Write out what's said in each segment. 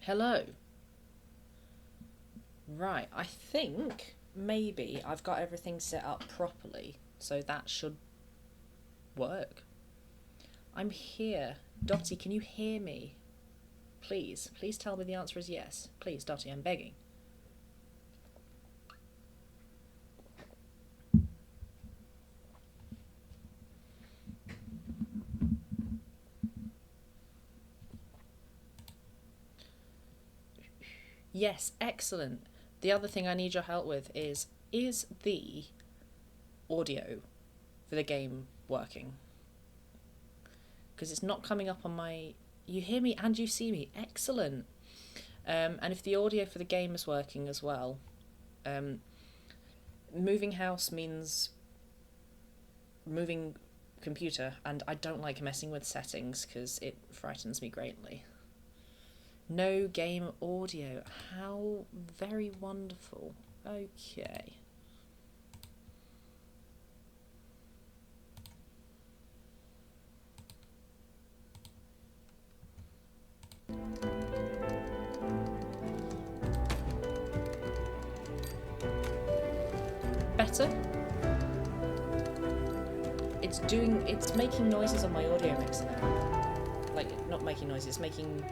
Hello. Right, I think maybe I've got everything set up properly, so that should work. I'm here. Dottie, can you hear me? Please, please tell me the answer is yes. Please, Dottie, I'm begging. Yes, excellent. The other thing I need your help with is the audio for the game working? Because it's not coming up on my... You hear me and you see me. Excellent. And if the audio for the game is working as well, moving house means moving computer, and I don't like messing with settings because it frightens me greatly. No game audio. How very wonderful. Okay. Better? It's making noises on my audio mixer now. Like, not making noises, making...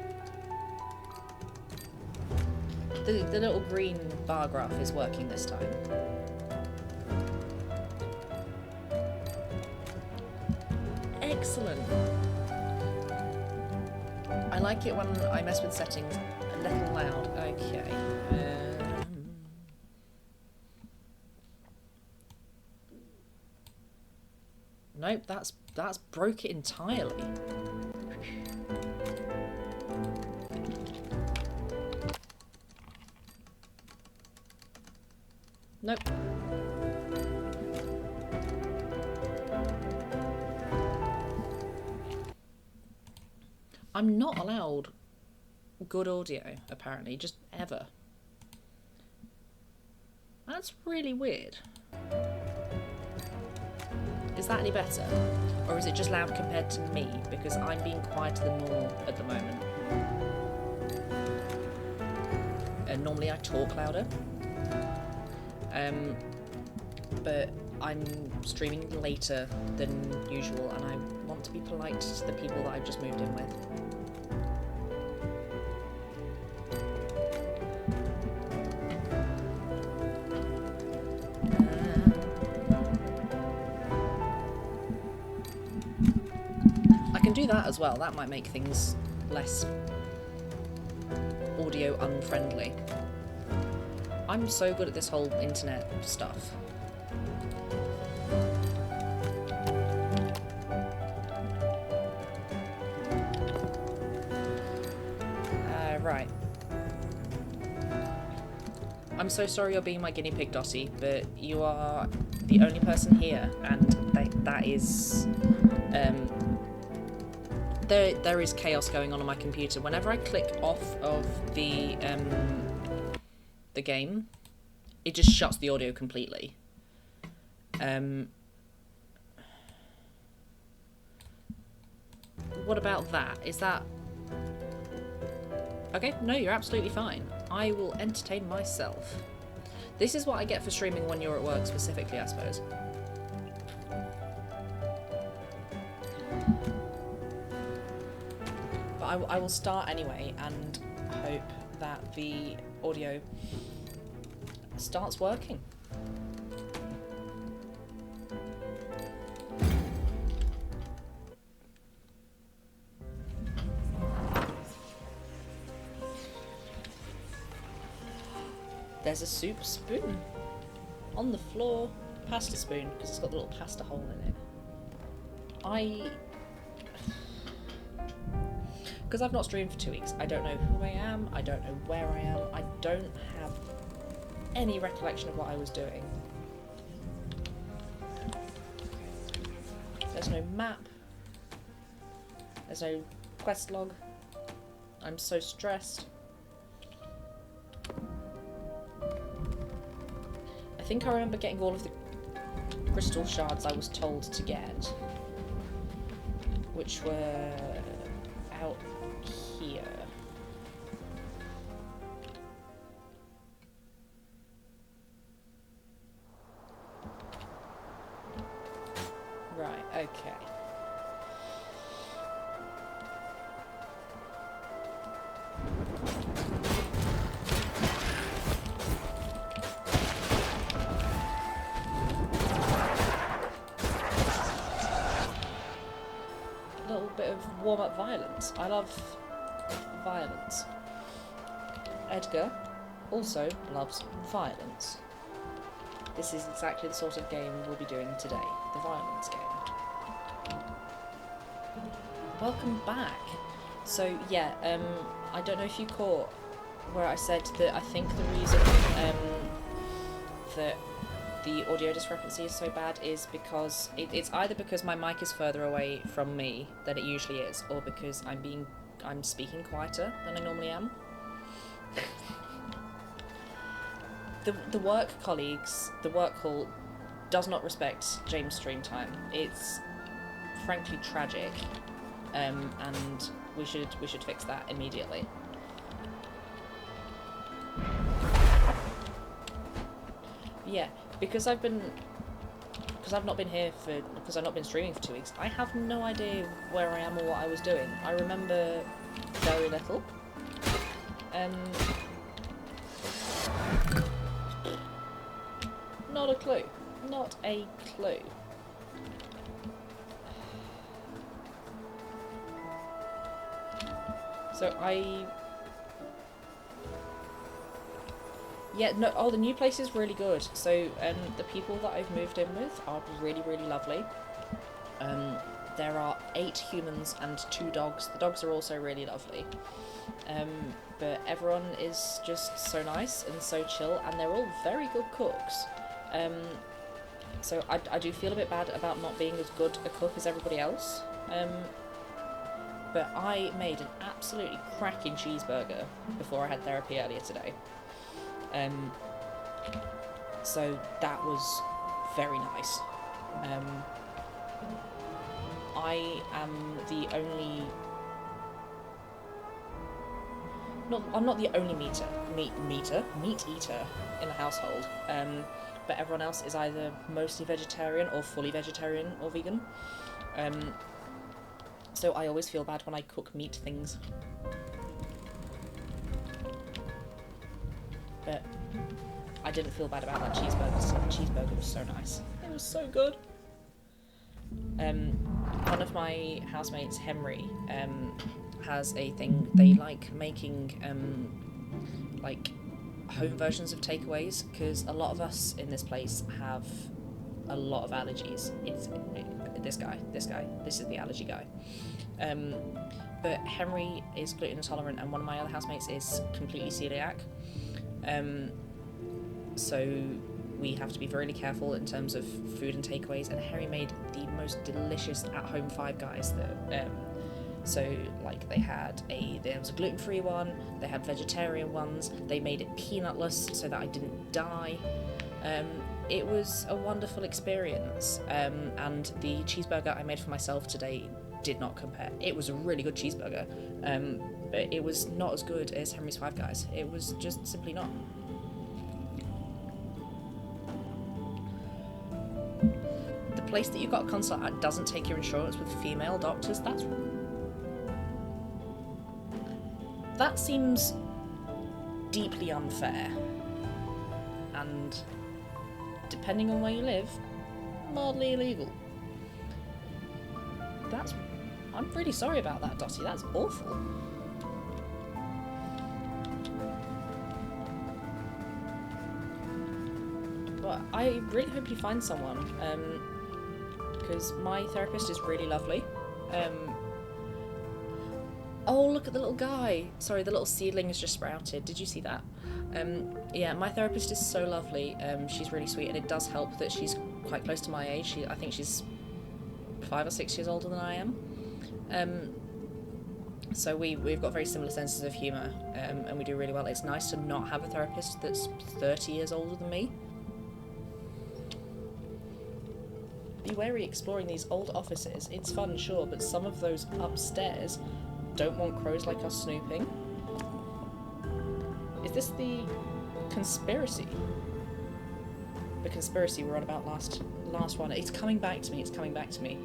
The little green bar graph is working this time. Excellent. I like it when I mess with settings a little loud. Okay. Nope, that's broke it entirely. Nope. I'm not allowed good audio, apparently, just ever. That's really weird. Is that any better? Or is it just loud compared to me? Because I'm being quieter than normal at the moment. And normally I talk louder. But I'm streaming later than usual, and I want to be polite to the people that I've just moved in with. I can do that as well. That might make things less audio unfriendly. I'm so good at this whole internet stuff. Right. I'm so sorry you're being my guinea pig, Dottie, but you are the only person here, and that is... There is chaos going on my computer. Whenever I click off of the game, it just shuts the audio completely. What about that? Is that... Okay, no, you're absolutely fine. I will entertain myself. This is what I get for streaming when you're at work specifically, I suppose. But I will start anyway and hope that the audio starts working. There's a soup spoon on the floor, pasta spoon, because it's got a little pasta hole in it. Because I've not streamed for 2 weeks, I don't know who I am, I don't know where I am, I don't have any recollection of what I was doing. There's no map, there's no quest log. I'm so stressed. I think I remember getting all of the crystal shards I was told to get, which were out here. Okay. A little bit of warm-up violence. I love violence. Edgar also loves violence. This is exactly the sort of game we'll be doing today, the violence game. Welcome back. So yeah, I don't know if you caught where I said that I think the reason that the audio discrepancy is so bad is because it's either because my mic is further away from me than it usually is, or because I'm speaking quieter than I normally am. The work colleagues, the work hall does not respect James' stream time. It's frankly tragic, and we should fix that immediately. Yeah, because I've not been streaming for 2 weeks. I have no idea where I am or what I was doing. I remember very little. Not a clue. Not a clue. So yeah, no, oh, the new place is really good. So the people that I've moved in with are really, really lovely. There are 8 humans and 2 dogs. The dogs are also really lovely. But everyone is just so nice and so chill, and they're all very good cooks. So I do feel a bit bad about not being as good a cook as everybody else. But I made an absolutely cracking cheeseburger before I had therapy earlier today. So that was very nice. I am the only... I'm not the only meat eater in the household, but everyone else is either mostly vegetarian or fully vegetarian or vegan. So I always feel bad when I cook meat things. But I didn't feel bad about that cheeseburger, so the cheeseburger was so nice. It was so good. One of my housemates, Henry, has a thing. They like making like home versions of takeaways, because a lot of us in this place have a lot of allergies. This is the allergy guy. But Henry is gluten intolerant, and one of my other housemates is completely celiac. So we have to be very careful in terms of food and takeaways, and Henry made the most delicious at-home Five Guys that so like there was a gluten-free one, they had vegetarian ones, they made it peanutless so that I didn't die. It was a wonderful experience, and the cheeseburger I made for myself today did not compare. It was a really good cheeseburger, but it was not as good as Henry's Five Guys. It was just simply not. The place that you got a consult at doesn't take your insurance with female doctors. That seems deeply unfair, and depending on where you live, mildly illegal. I'm really sorry about that, Dottie. That's awful. But I really hope you find someone, because my therapist is really lovely. Oh, look at the little guy. Sorry, the little seedling has just sprouted. Did you see that? Yeah, my therapist is so lovely. She's really sweet, and it does help that she's quite close to my age. I think she's 5 or 6 years older than I am. So we've got very similar senses of humour, and we do really well. It's nice to not have a therapist that's 30 years older than me. Be wary exploring these old offices. It's fun, sure, but some of those upstairs don't want crows like us snooping. Is this the conspiracy? the conspiracy we were on about last one. It's coming back to me.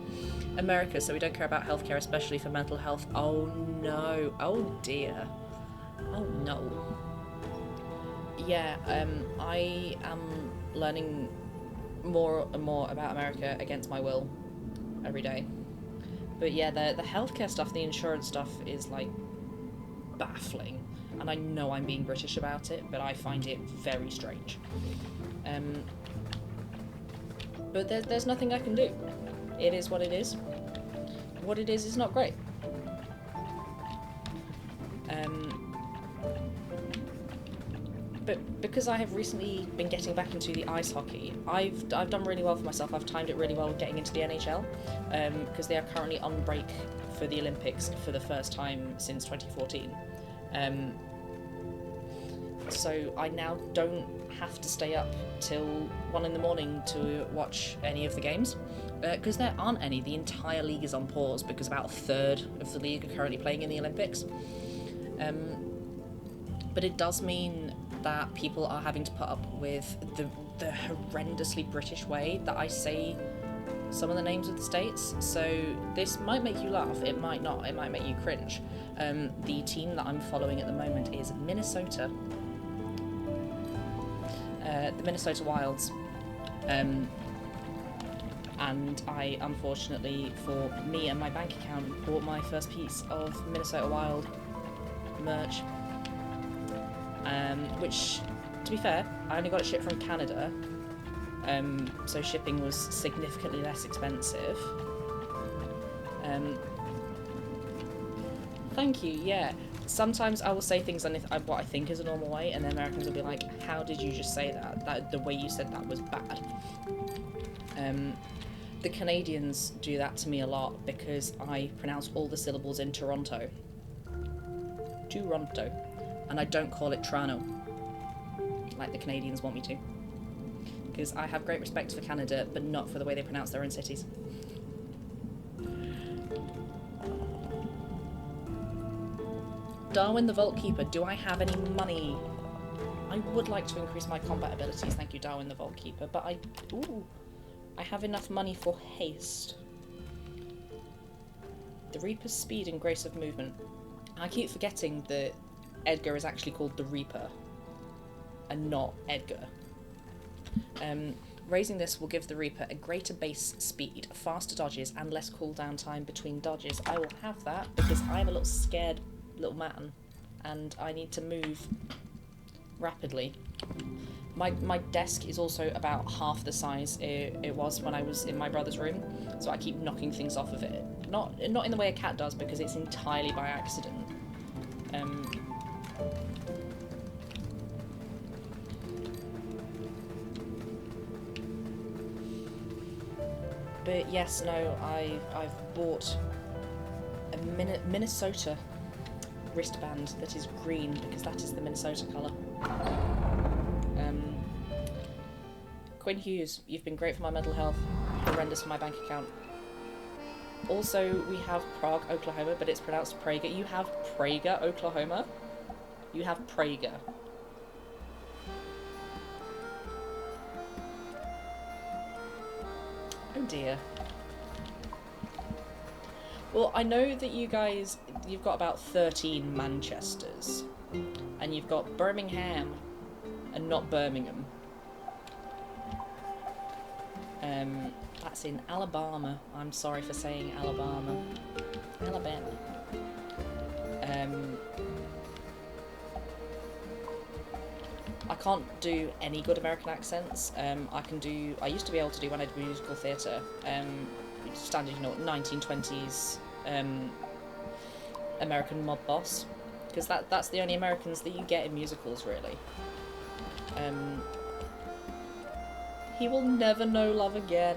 America, so we don't care about healthcare, especially for mental health. Oh no. Oh dear. Oh no. Yeah, I am learning more and more about America against my will every day. But yeah, the healthcare stuff, the insurance stuff is like baffling. And I know I'm being British about it, but I find it very strange. But there's nothing I can do. It is what it is. What it is not great. But because I have recently been getting back into the ice hockey, I've done really well for myself. I've timed it really well getting into the NHL, because they are currently on break for the Olympics for the first time since 2014. So I now don't have to stay up till 1 a.m. to watch any of the games, because there aren't any. The entire league is on pause because about a third of the league are currently playing in the Olympics. But it does mean that people are having to put up with the horrendously British way that I say some of the names of the states. So this might make you laugh, it might not, it might make you cringe. The team that I'm following at the moment is Minnesota. The Minnesota Wilds. And I, unfortunately for me and my bank account, bought my first piece of Minnesota Wild merch. Which, to be fair, I only got it shipped from Canada, so shipping was significantly less expensive. Thank you, yeah. Sometimes I will say things on what I think is a normal way, and then Americans will be like, how did you just say that? The way you said that was bad. The Canadians do that to me a lot because I pronounce all the syllables in Toronto. Toronto. And I don't call it Toronto, like the Canadians want me to. Because I have great respect for Canada, but not for the way they pronounce their own cities. Darwin the Vault Keeper, do I have any money? I would like to increase my combat abilities, thank you Darwin the Vault Keeper, but I have enough money for haste. The Reaper's speed and grace of movement. I keep forgetting that Edgar is actually called the Reaper and not Edgar. Raising this will give the Reaper a greater base speed, faster dodges, and less cooldown time between dodges. I will have that because I'm a little scared little man and I need to move rapidly. My desk is also about half the size it was when I was in my brother's room, so I keep knocking things off of it. Not in the way a cat does, because it's entirely by accident. But yes, no, I've bought a Minnesota wristband that is green because that is the Minnesota colour. Quinn Hughes, you've been great for my mental health, horrendous for my bank account. Also, we have Prague, Oklahoma, but it's pronounced Prager. You have Prager, Oklahoma? You have Prager. Oh dear. Well, I know that you've got about 13 Manchesters. And you've got Birmingham and not Birmingham. That's in Alabama. I'm sorry for saying Alabama. Alabama. I can't do any good American accents. I used to be able to do when I did musical theatre. Standard, 1920s American mob boss. Because that's the only Americans that you get in musicals, really. He will never know love again.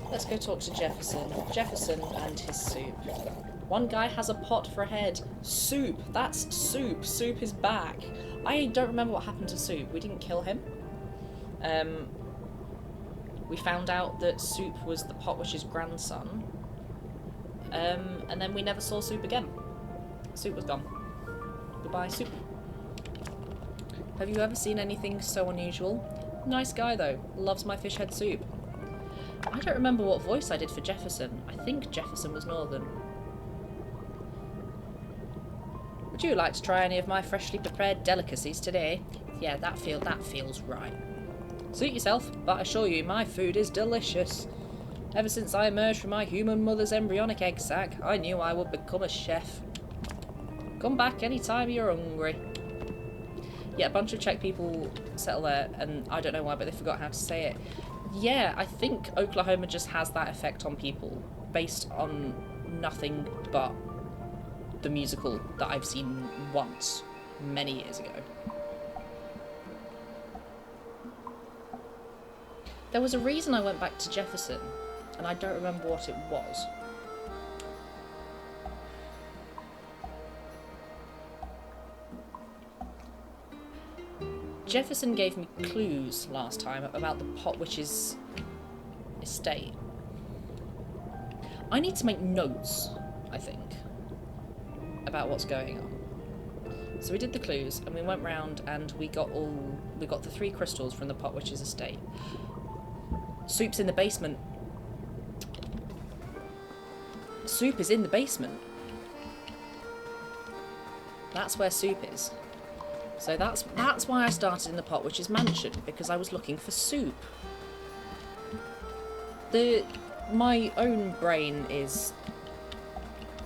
Let's go talk to Jefferson. Jefferson and his soup. One guy has a pot for a head. Soup. That's Soup. Soup is back. I don't remember what happened to Soup. We didn't kill him. We found out that Soup was the Potwitch's grandson, And then we never saw Soup again. Soup was gone. Goodbye, Soup. Have you ever seen anything so unusual? Nice guy though. Loves my fish head soup. I don't remember what voice I did for Jefferson. I think Jefferson was Northern. Would you like to try any of my freshly prepared delicacies today? Yeah, that feels right. Suit yourself, but I assure you my food is delicious. Ever since I emerged from my human mother's embryonic egg sac, I knew I would become a chef. Come back anytime you're hungry. Yeah, a bunch of Czech people settle there, and I don't know why, but they forgot how to say it. Yeah, I think Oklahoma just has that effect on people, based on nothing but the musical that I've seen once, many years ago. There was a reason I went back to Jefferson, and I don't remember what it was. Jefferson gave me clues last time about the Pot Witch's estate. I need to make notes, I think, about what's going on. So we did the clues, and we went round, and we got the 3 crystals from the Pot Witch's estate. Soup's in the basement. Soup is in the basement. That's where Soup is. So that's why I started in the Pot Witch's mansion, because I was looking for Soup. My own brain is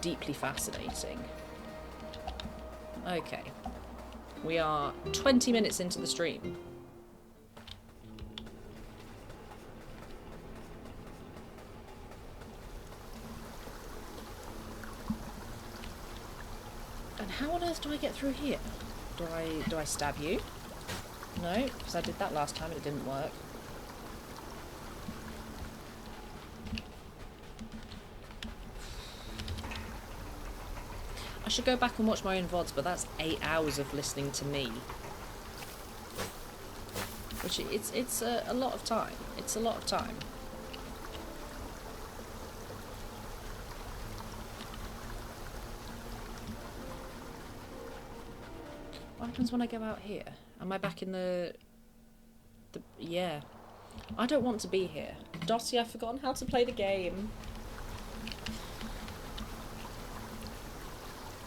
deeply fascinating. Okay. We are 20 minutes into the stream. And how on earth do I get through here? Do I stab you? No, because I did that last time and it didn't work. I should go back and watch my own VODs, but that's 8 hours of listening to me. Which it's a lot of time. It's a lot of time. What happens when I go out here? Am I back in the yeah. I don't want to be here. Dottie, I've forgotten how to play the game.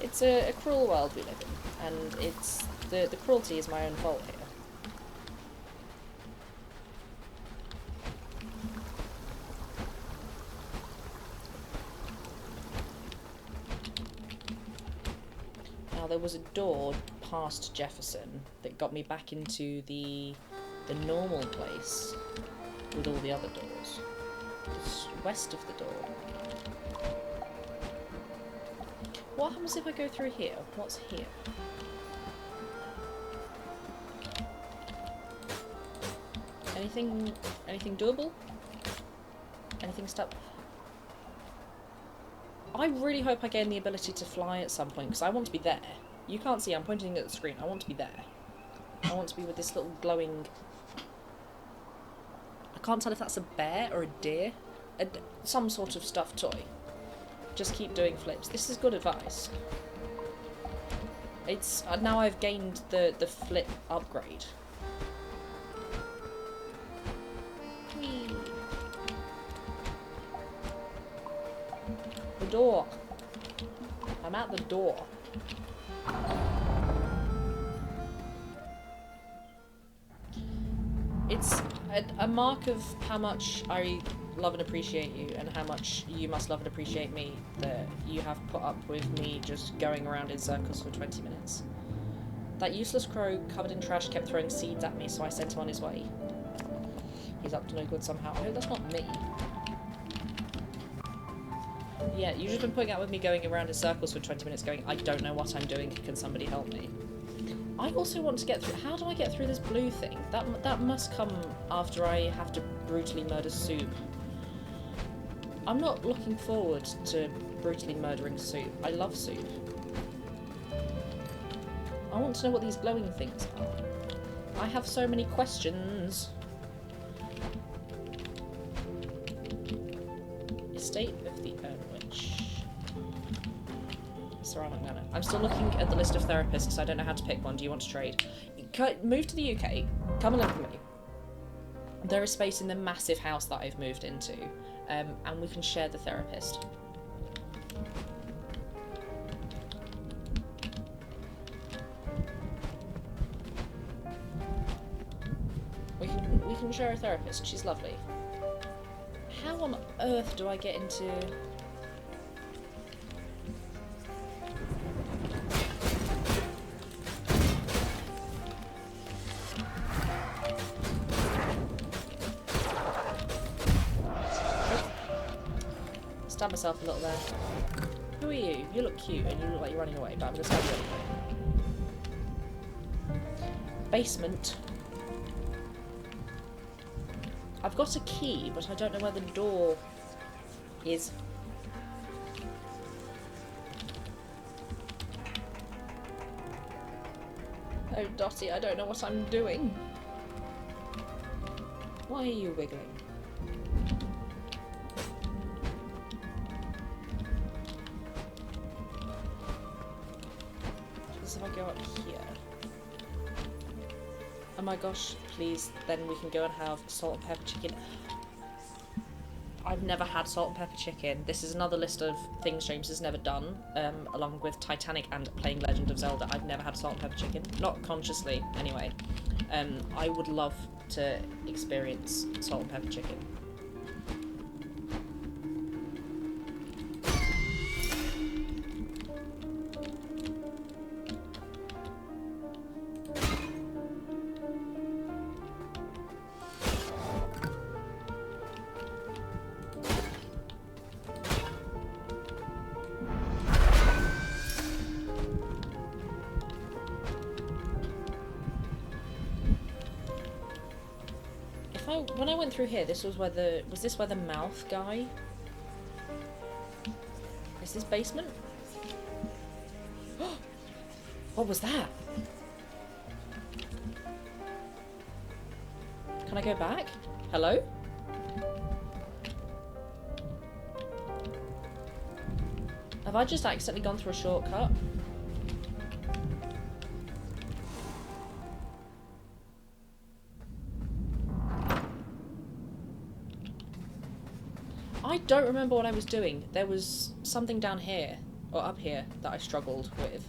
It's a cruel world we live in, and it's the cruelty is my own fault here. Now there was a door past Jefferson that got me back into the normal place with all the other doors. It's west of the door. What happens if I go through here? What's here? Anything doable? Anything stuck? I really hope I gain the ability to fly at some point, because I want to be there. You can't see, I'm pointing at the screen. I want to be there. I want to be with this little glowing... I can't tell if that's a bear or a deer. Some sort of stuffed toy. Just keep doing flips. This is good advice. It's... now I've gained the flip upgrade. Whee. The door. I'm at the door. It's a mark of how much I love and appreciate you, and how much you must love and appreciate me, that you have put up with me just going around in circles for 20 minutes. That useless crow covered in trash kept throwing seeds at me, so I sent him on his way. He's up to no good somehow. No, that's not me. Yeah, you've just been putting up with me going around in circles for 20 minutes going, I don't know what I'm doing, can somebody help me? I also want to get through... How do I get through this blue thing? That must come after I have to brutally murder Soup. I'm not looking forward to brutally murdering Soup. I love Soup. I want to know what these glowing things are. I have so many questions. Estate of the Urn Witch. ceramic nano. I'm still looking at the list of therapists. I don't know how to pick one. Do you want to trade? Move to the UK. Come and live with me. There is space in the massive house that I've moved into, and we can share the therapist. We can share a therapist. She's lovely. How on earth do I get into... Stab myself a little there. Who are you? You look cute and you look like you're running away, but I'm gonna stab you anyway. Basement. I've got a key, but I don't know where the door is. Oh, Dottie, I don't know what I'm doing. Why are you wiggling? If I go up here. Oh my gosh, please, then we can go and have salt and pepper chicken. I've never had salt and pepper chicken. This is another list of things James has never done, along with Titanic and playing Legend of Zelda. I've never had salt and pepper chicken. Not consciously, anyway. I would love to experience salt and pepper chicken. When I went through here, this was where the... Was this where the mouth guy? Is this basement? What was that? Can I go back? Hello? Have I just accidentally gone through a shortcut? I don't remember what I was doing. There was something down here, or up here, that I struggled with.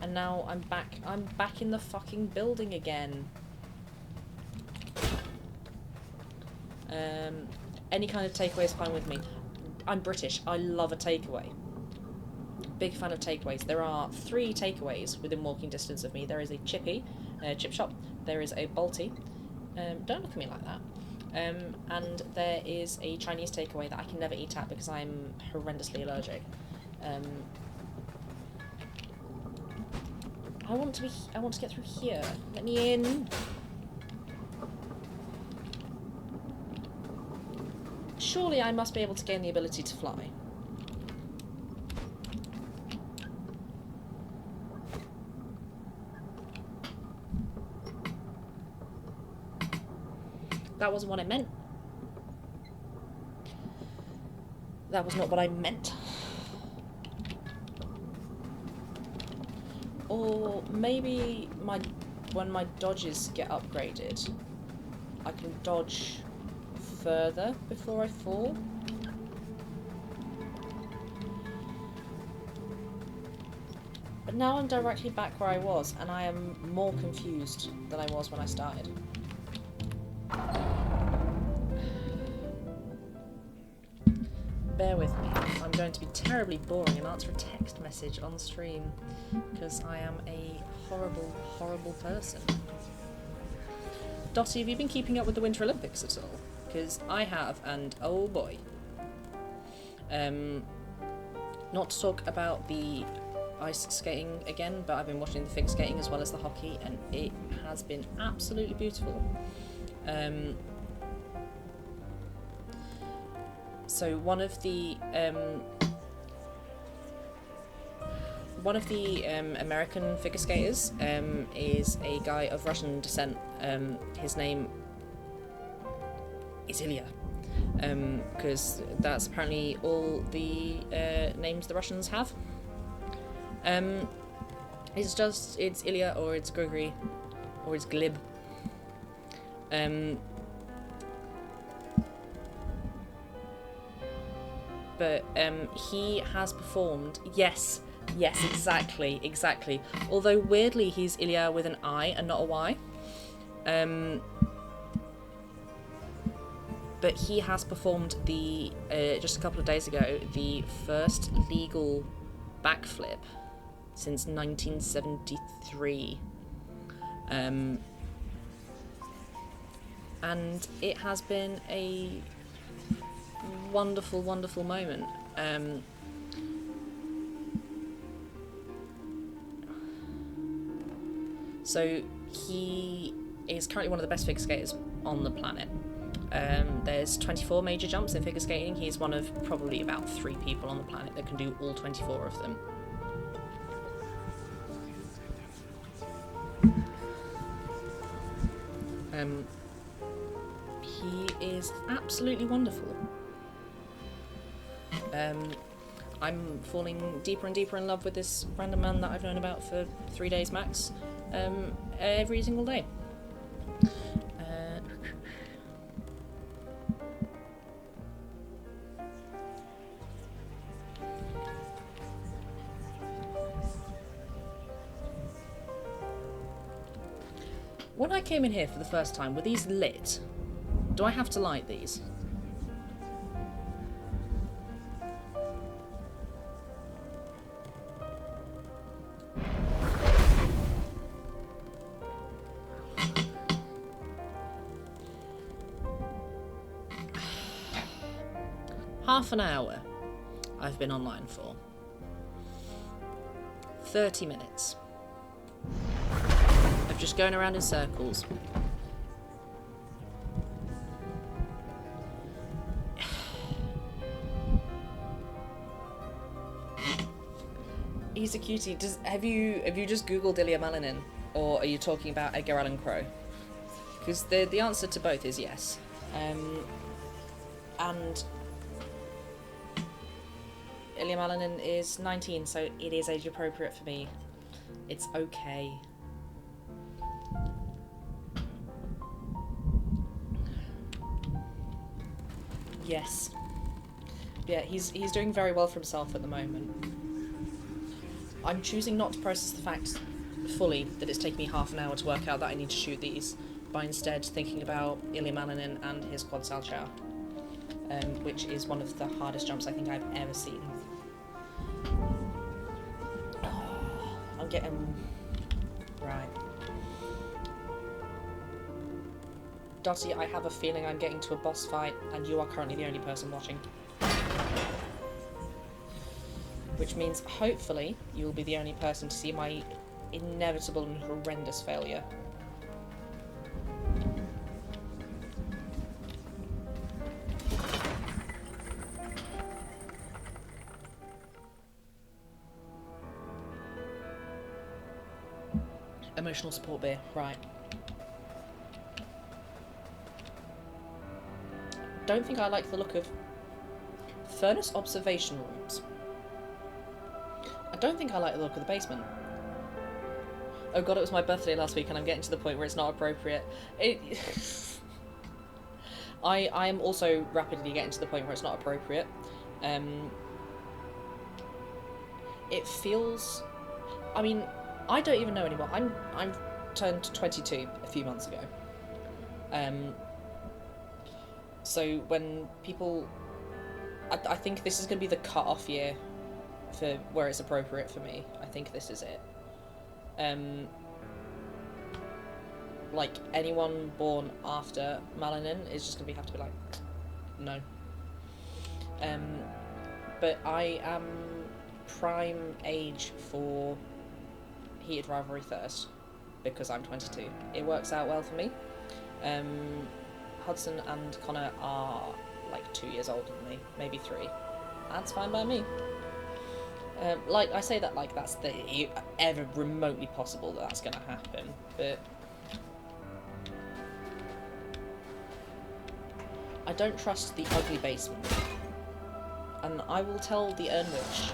And now I'm back in the fucking building again. Any kind of takeaway is fine with me. I'm British. I love a takeaway. Big fan of takeaways. There are 3 takeaways within walking distance of me. There is a Chippy, chip shop. There is a Balti. Don't look at me like that. And there is a Chinese takeaway that I can never eat at because I'm horrendously allergic. I want to get through here. Let me in. Surely I must be able to gain the ability to fly. That wasn't what I meant. That was not what I meant. Or maybe when my dodges get upgraded, I can dodge further before I fall. But now I'm directly back where I was, and I am more confused than I was when I started. Bear with me. I'm going to be terribly boring and answer a text message on stream because I am a horrible, horrible person. Dottie, have you been keeping up with the Winter Olympics at all? Because I have, and oh boy. Not to talk about the ice skating again, but I've been watching the figure skating as well as the hockey, and it has been absolutely beautiful. So one of the American figure skaters is a guy of Russian descent. His name is Ilya, because that's apparently all the names the Russians have. It's Ilya or it's Gregory or it's Glib. But he has performed. Yes, exactly. Although weirdly, he's Ilya with an I and not a Y. But he has performed the just a couple of days ago the first legal backflip since 1973. And it has been a wonderful moment. So he is currently one of the best figure skaters on the planet. There's 24 major jumps in figure skating. He's one of probably about 3 people on the planet that can do all 24 of them. He is absolutely wonderful. I'm falling deeper and deeper in love with this random man that I've known about for 3 days max, every single day. When I came in here for the first time, were these lit? Do I have to light these? Half an hour I've been online for. 30 minutes. Of just going around in circles. He's a cutie. Have you just Googled Ilya Malinin, or are you talking about Edgar Allan Poe? Because the answer to both is yes. And Ilya Malinin is 19, so it is age appropriate for me. It's okay. Yes. Yeah, he's doing very well for himself at the moment. I'm choosing not to process the fact fully that it's taken me half an hour to work out that I need to shoot these, by instead thinking about Ilya Malinin and his quad sal chow, which is one of the hardest jumps I think I've ever seen. I'm getting... right. Dottie, I have a feeling I'm getting to a boss fight, and you are currently the only person watching. Which means, hopefully, you will be the only person to see my inevitable and horrendous failure. Emotional support beer, right. Don't think I like the look of furnace observation rooms. I don't think I like the look of the basement. Oh god, it was my birthday last week and I'm getting to the point where it's not appropriate. I am also rapidly getting to the point where it's not appropriate. It feels... I mean, I don't even know anymore. I'm turned 22 a few months ago. So when people... I think this is going to be the cut-off year for where it's appropriate for me. I think this is it. Like, anyone born after Malinin is just going to have to be like, no. But I am prime age for heated rivalry thirst, because I'm 22. It works out well for me. Hudson and Connor are like 2 years older than me, maybe 3. That's fine by me. Like, I say that like that's the ever remotely possible that that's going to happen, but I don't trust the ugly basement. And I will tell the Urnwitch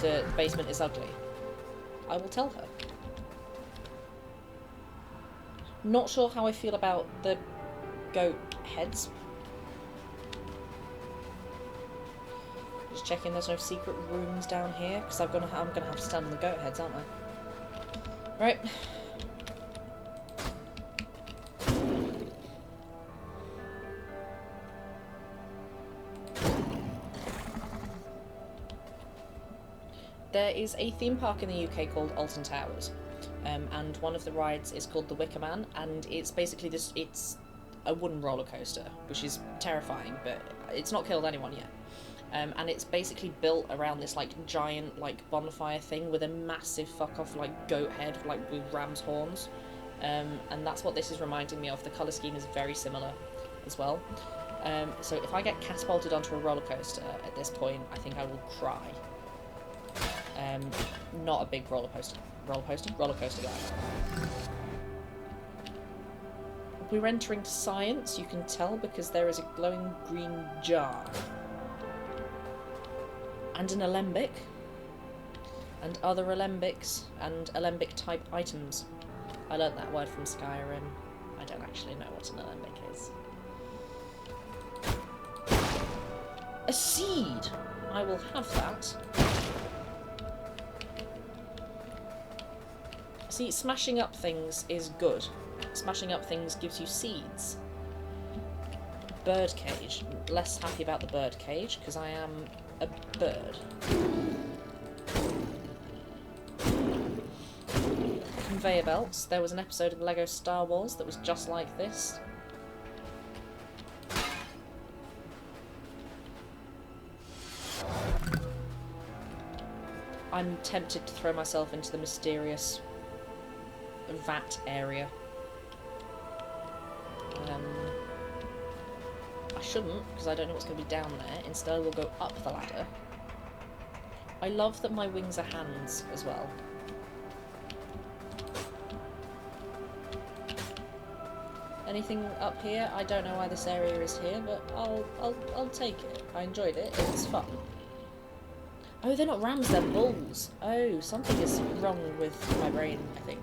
that the basement is ugly, I will tell her. Not sure how I feel about the goat heads. Just checking there's no secret rooms down here, because I'm gonna have to stand on the goat heads, aren't I? Right. There is a theme park in the UK called Alton Towers, and one of the rides is called the Wicker Man, and it's basically it's a wooden roller coaster, which is terrifying, but it's not killed anyone yet. And it's basically built around this like giant like bonfire thing with a massive fuck off like goat head like with ram's horns, and that's what this is reminding me of. The colour scheme is very similar as well. So if I get catapulted onto a roller coaster at this point, I think I will cry. Not a big roller coaster guy. We're entering science, you can tell, because there is a glowing green jar. And an alembic. And other alembics, and alembic type items. I learnt that word from Skyrim. I don't actually know what an alembic is. A seed! I will have that. See, smashing up things is good. Smashing up things gives you seeds. Birdcage. Less happy about the birdcage, because I am a bird. Conveyor belts. There was an episode of LEGO Star Wars that was just like this. I'm tempted to throw myself into the mysterious vat area. I shouldn't, because I don't know what's going to be down there. Instead, we'll go up the ladder. I love that my wings are hands as well. Anything up here? I don't know why this area is here, but I'll take it. I enjoyed it. It's fun. Oh, they're not rams, they're bulls. Oh, something is wrong with my brain, I think.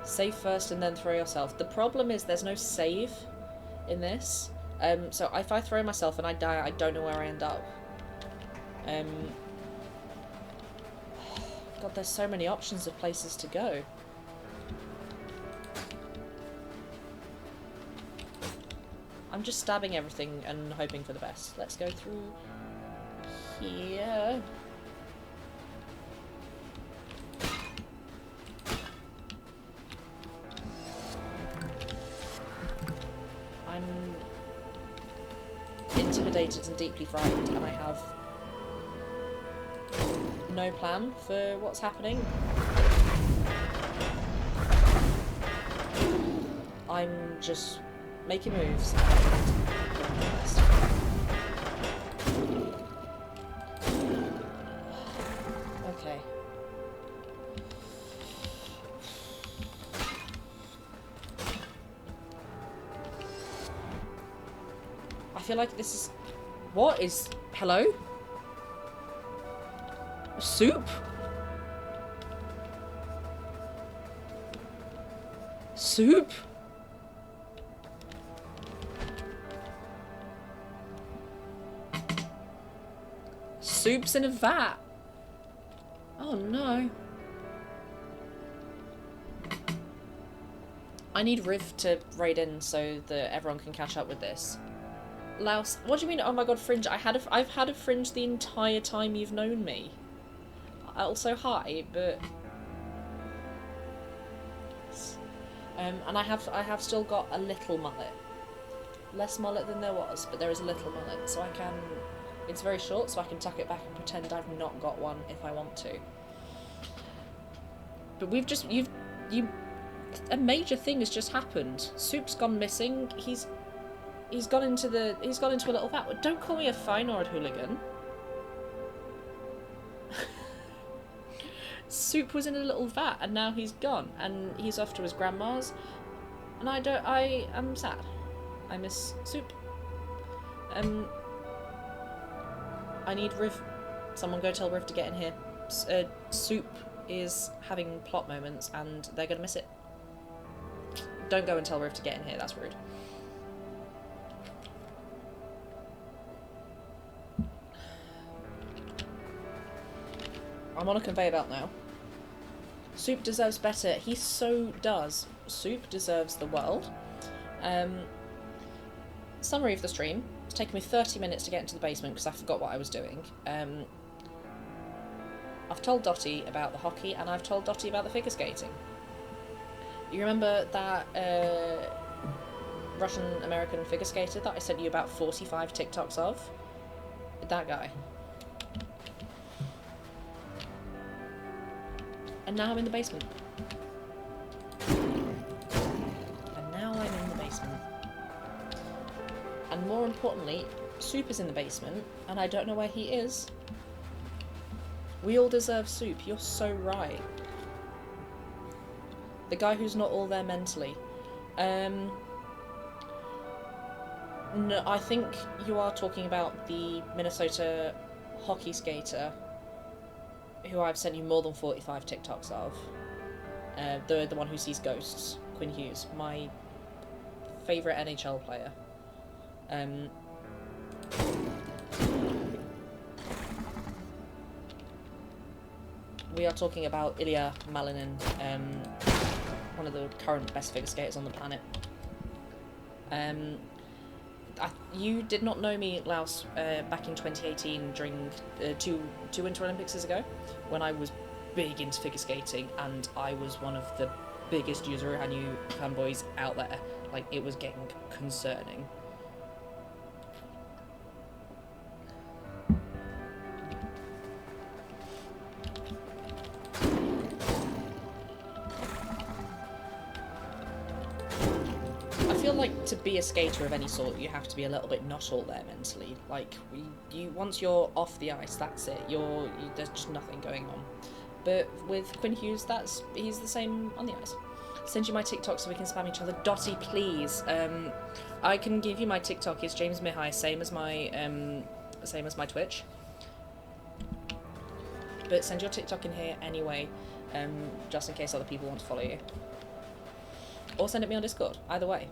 Save first and then throw yourself. The problem is there's no save in this. So if I throw myself and I die, I don't know where I end up. God, there's so many options of places to go. I'm just stabbing everything and hoping for the best. Let's go through here. I'm intimidated and deeply frightened, and I have no plan for what's happening. I'm just making moves. Okay. I feel like this is... What is... Hello? Soup? Soup? Soup's in a vat. Oh no. I need Riv to raid in so that everyone can catch up with this. Louse, what do you mean? Oh my god, Fringe! I've had a Fringe the entire time you've known me. Also, hi, but and I have still got a little mullet, less mullet than there was, but there is a little mullet, so I can. It's very short, so I can tuck it back and pretend I've not got one if I want to. But a major thing has just happened. Soup's gone missing. He's gone into a little vat. Don't call me a fine-ored hooligan. Soup was in a little vat and now he's gone and he's off to his grandma's, and I am sad. I miss Soup. I need Riv. Someone go tell Riv to get in here. Soup is having plot moments and they're gonna miss it. Don't go and tell Riv to get in here, that's rude. I'm on a conveyor belt now. Soup deserves better. He so does. Soup deserves the world. Summary of the stream. It's taken me 30 minutes to get into the basement because I forgot what I was doing. I've told Dottie about the hockey and I've told Dottie about the figure skating. You remember that Russian-American figure skater that I sent you about 45 TikToks of? That guy. And now I'm in the basement. And now I'm in the basement. And more importantly, Soup is in the basement, and I don't know where he is. We all deserve Soup, you're so right. The guy who's not all there mentally. No, I think you are talking about the Minnesota hockey skater who I've sent you more than 45 TikToks of. The one who sees ghosts, Quinn Hughes, my favourite NHL player. We are talking about Ilya Malinin, one of the current best figure skaters on the planet. You did not know me, Laos, back in 2018 during two Winter Olympics ago, when I was big into figure skating and I was one of the biggest Yuzuru Hanyu fanboys out there. Like, it was getting concerning. Like, to be a skater of any sort, you have to be a little bit not all there mentally. Like, once you're off the ice, that's it. There's just nothing going on. But with Quinn Hughes, he's the same on the ice. Send you my TikTok so we can spam each other. Dottie, please. I can give you my TikTok. It's James Mihai, same as my Twitch. But send your TikTok in here anyway, just in case other people want to follow you. Or send it me on Discord. Either way.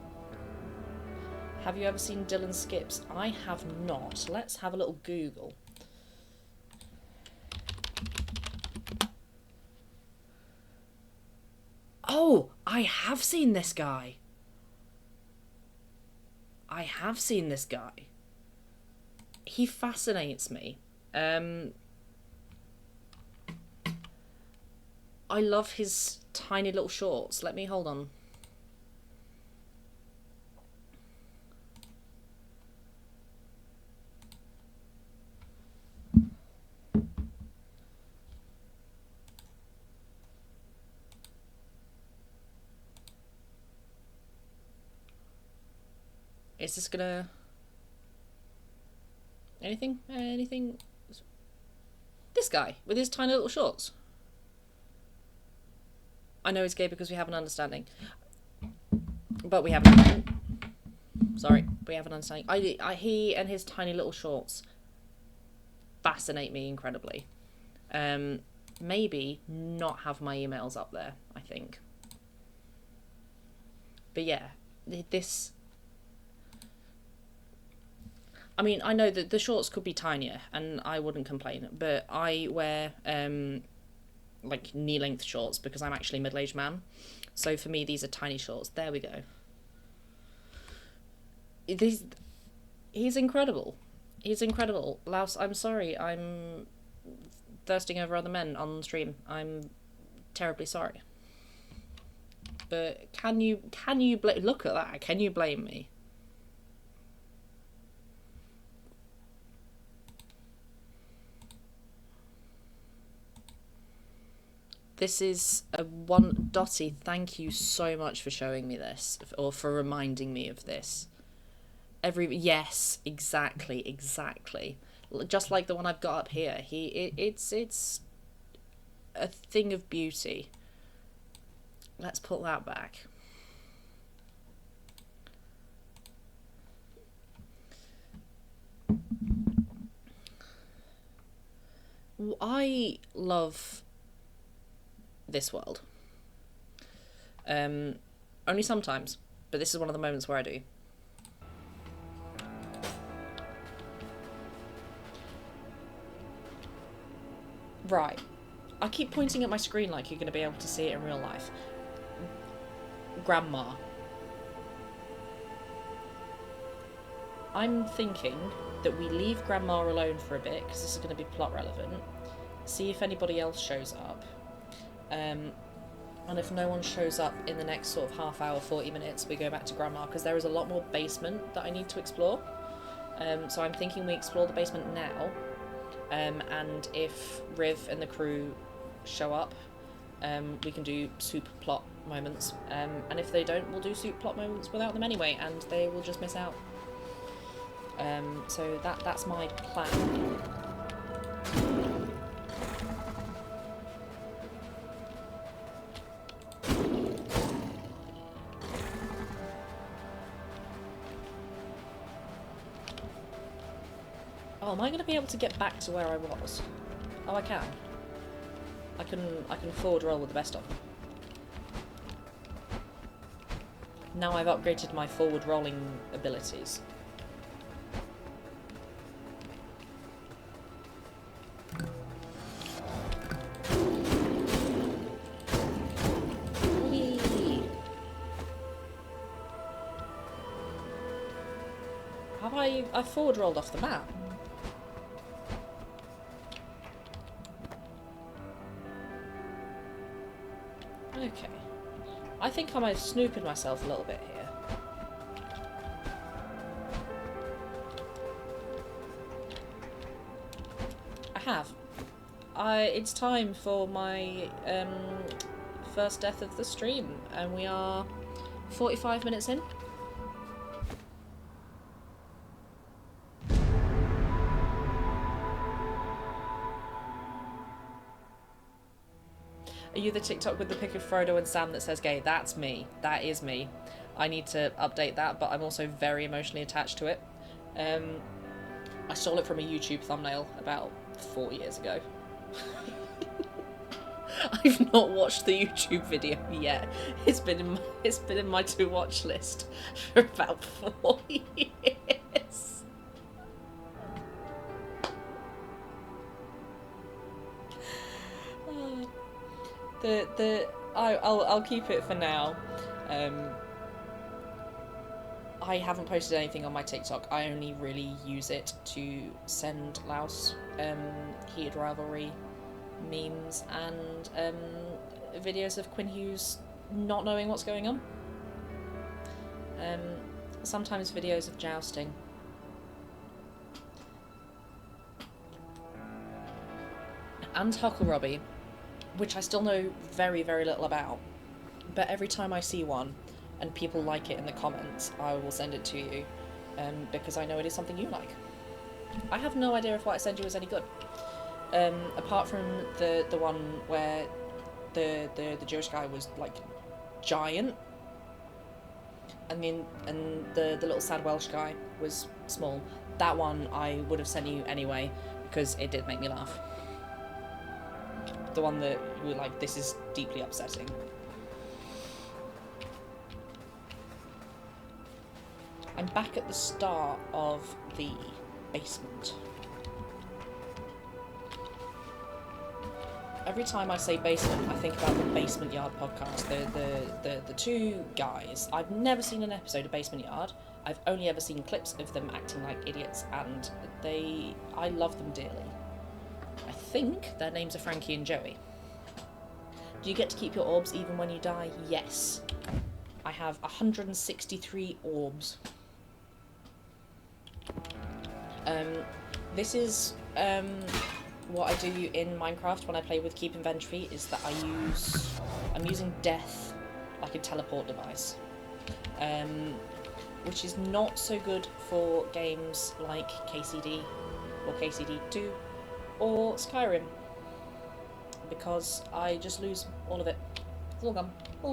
Have you ever seen Dylan Skips? I have not. Let's have a little Google. Oh, I have seen this guy. I have seen this guy. He fascinates me. I love his tiny little shorts. Let me hold on. Is this gonna... Anything? Anything? This guy, with his tiny little shorts. I know he's gay because we have an understanding. But we haven't... Sorry, we have an understanding. He and his tiny little shorts fascinate me incredibly. Maybe not have my emails up there, I think. But yeah, this... I mean, I know that the shorts could be tinier, and I wouldn't complain, but I wear, like, knee-length shorts because I'm actually a middle-aged man. So for me, these are tiny shorts. There we go. He's incredible. He's incredible. Laos, I'm sorry. I'm thirsting over other men on stream. I'm terribly sorry. But can you look at that? Can you blame me? This is a one... Dottie, thank you so much for showing me this, or for reminding me of this. Yes, exactly. Just like the one I've got up here. It's a thing of beauty. Let's put that back. I love this world. Only sometimes, but this is one of the moments where I do. Right. I keep pointing at my screen like you're going to be able to see it in real life. Grandma. I'm thinking that we leave Grandma alone for a bit, because this is going to be plot relevant. See if anybody else shows up. And if no one shows up in the next sort of half hour, 40 minutes, we go back to Grandma, because there is a lot more basement that I need to explore. So I'm thinking we explore the basement now. And if Riv and the crew show up, we can do soup plot moments. And if they don't, we'll do soup plot moments without them anyway, and they will just miss out. So that's my plan. Oh, am I going to be able to get back to where I was? Oh, I can. I can forward roll with the best of them. Now I've upgraded my forward rolling abilities. Whee! Have I forward rolled off the map? Okay. I think I might have snooped myself a little bit here. I have. It's time for my first death of the stream, and we are 45 minutes in. Are you the TikTok with the pic of Frodo and Sam that says gay? That's me. That is me. I need to update that, but I'm also very emotionally attached to it. I stole it from a YouTube thumbnail about 4 years ago. I've not watched the YouTube video yet. It's been in my to watch list for about 4 years. I'll keep it for now. I haven't posted anything on my TikTok. I only really use it to send Laos heated rivalry memes and videos of Quinn Hughes not knowing what's going on. Sometimes videos of jousting. And Huckle Robbie, which I still know very, very little about. But every time I see one and people like it in the comments, I will send it to you, because I know it is something you like. I have no idea if what I send you is any good. Apart from the one where the Jewish guy was like giant, and the little sad Welsh guy was small. That one I would have sent you anyway, because it did make me laugh. The one that you were like, this is deeply upsetting. I'm back at the start of the basement. Every time I say basement, I think about the Basement Yard podcast. The two guys. I've never seen an episode of Basement Yard. I've only ever seen clips of them acting like idiots, and I love them dearly. I think their names are Frankie and Joey. Do you get to keep your orbs even when you die? Yes. I have 163 orbs. This is what I do in Minecraft when I play with Keep Inventory, is that I'm using death like a teleport device. Which is not so good for games like KCD or KCD2 or Skyrim, because I just lose all of it. It's all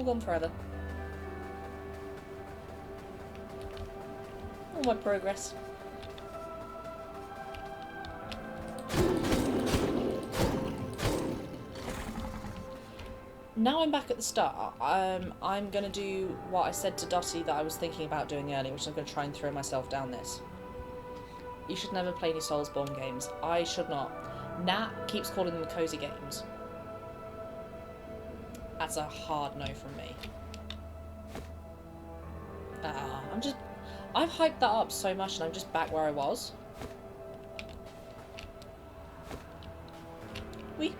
gone forever. All my progress. now I'm back at the start. I'm going to do what I said to Dottie that I was thinking about doing earlier, which I'm going to try and throw myself down this. You should never play any Soulsborne games. I should not. Nat keeps calling them cozy games. That's a hard no from me. I've hyped that up so much and I'm just back where I was. Wee.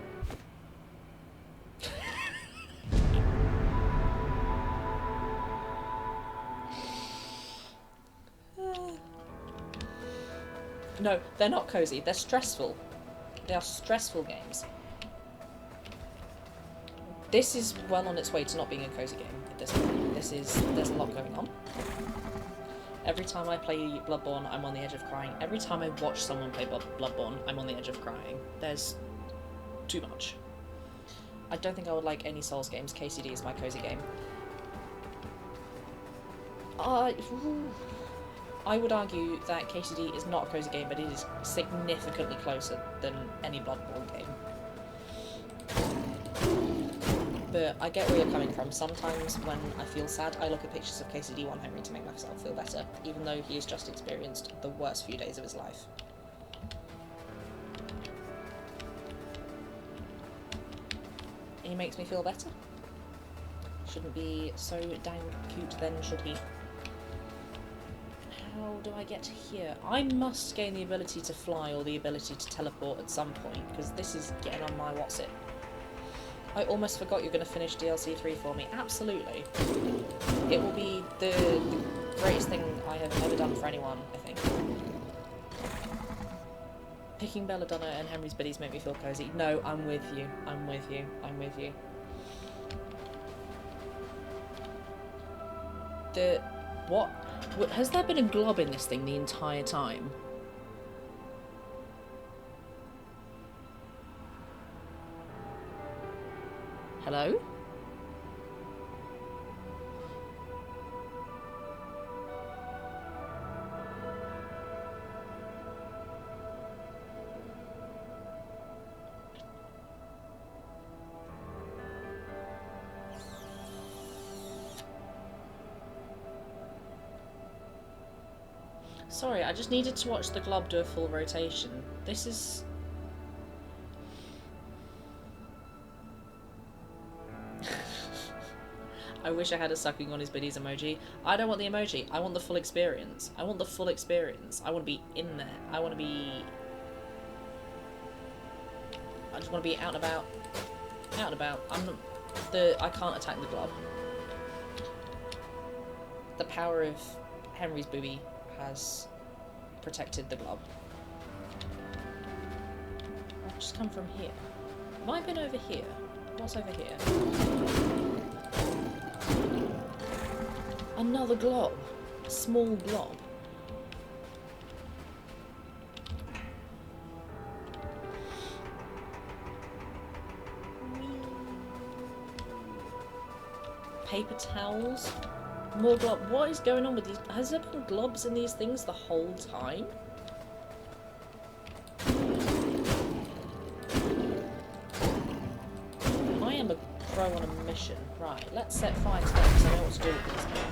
No, they're not cozy. They're stressful. They are stressful games. This is well on its way to not being a cozy game at this point. There's a lot going on. Every time I play Bloodborne, I'm on the edge of crying. Every time I watch someone play Bloodborne, I'm on the edge of crying. There's too much. I don't think I would like any Souls games. KCD is my cozy game. I would argue that KCD is not a cozy game, but it is significantly closer than any Bloodborne game. But I get where you're coming from. Sometimes when I feel sad, I look at pictures of KCD1 Henry to make myself feel better, even though he has just experienced the worst few days of his life. He makes me feel better. Shouldn't be so damn cute then, should he? How do I get here? I must gain the ability to fly or the ability to teleport at some point, because this is getting on my what's it. I almost forgot you're going to finish DLC 3 for me. Absolutely. It will be the greatest thing I have ever done for anyone, I think. Picking Belladonna and Henry's biddies make me feel cozy. No, I'm with you. I'm with you. I'm with you. What? Has there been a glob in this thing the entire time? Hello? Sorry, I just needed to watch the glob do a full rotation. This is... I wish I had a sucking on his biddies emoji. I don't want the emoji. I want the full experience. I want the full experience. I want to be in there. I want to be... I just want to be out and about. Out and about. I can't attack the glob. The power of Henry's booby has protected the glob. I've just come from here. Have I been over here? What's over here? Another glob. A small glob. Paper towels. More glob. What is going on with these? Has there been globs in these things the whole time? I am a pro on a mission. Right, let's set fire to them because I know what to do with these now.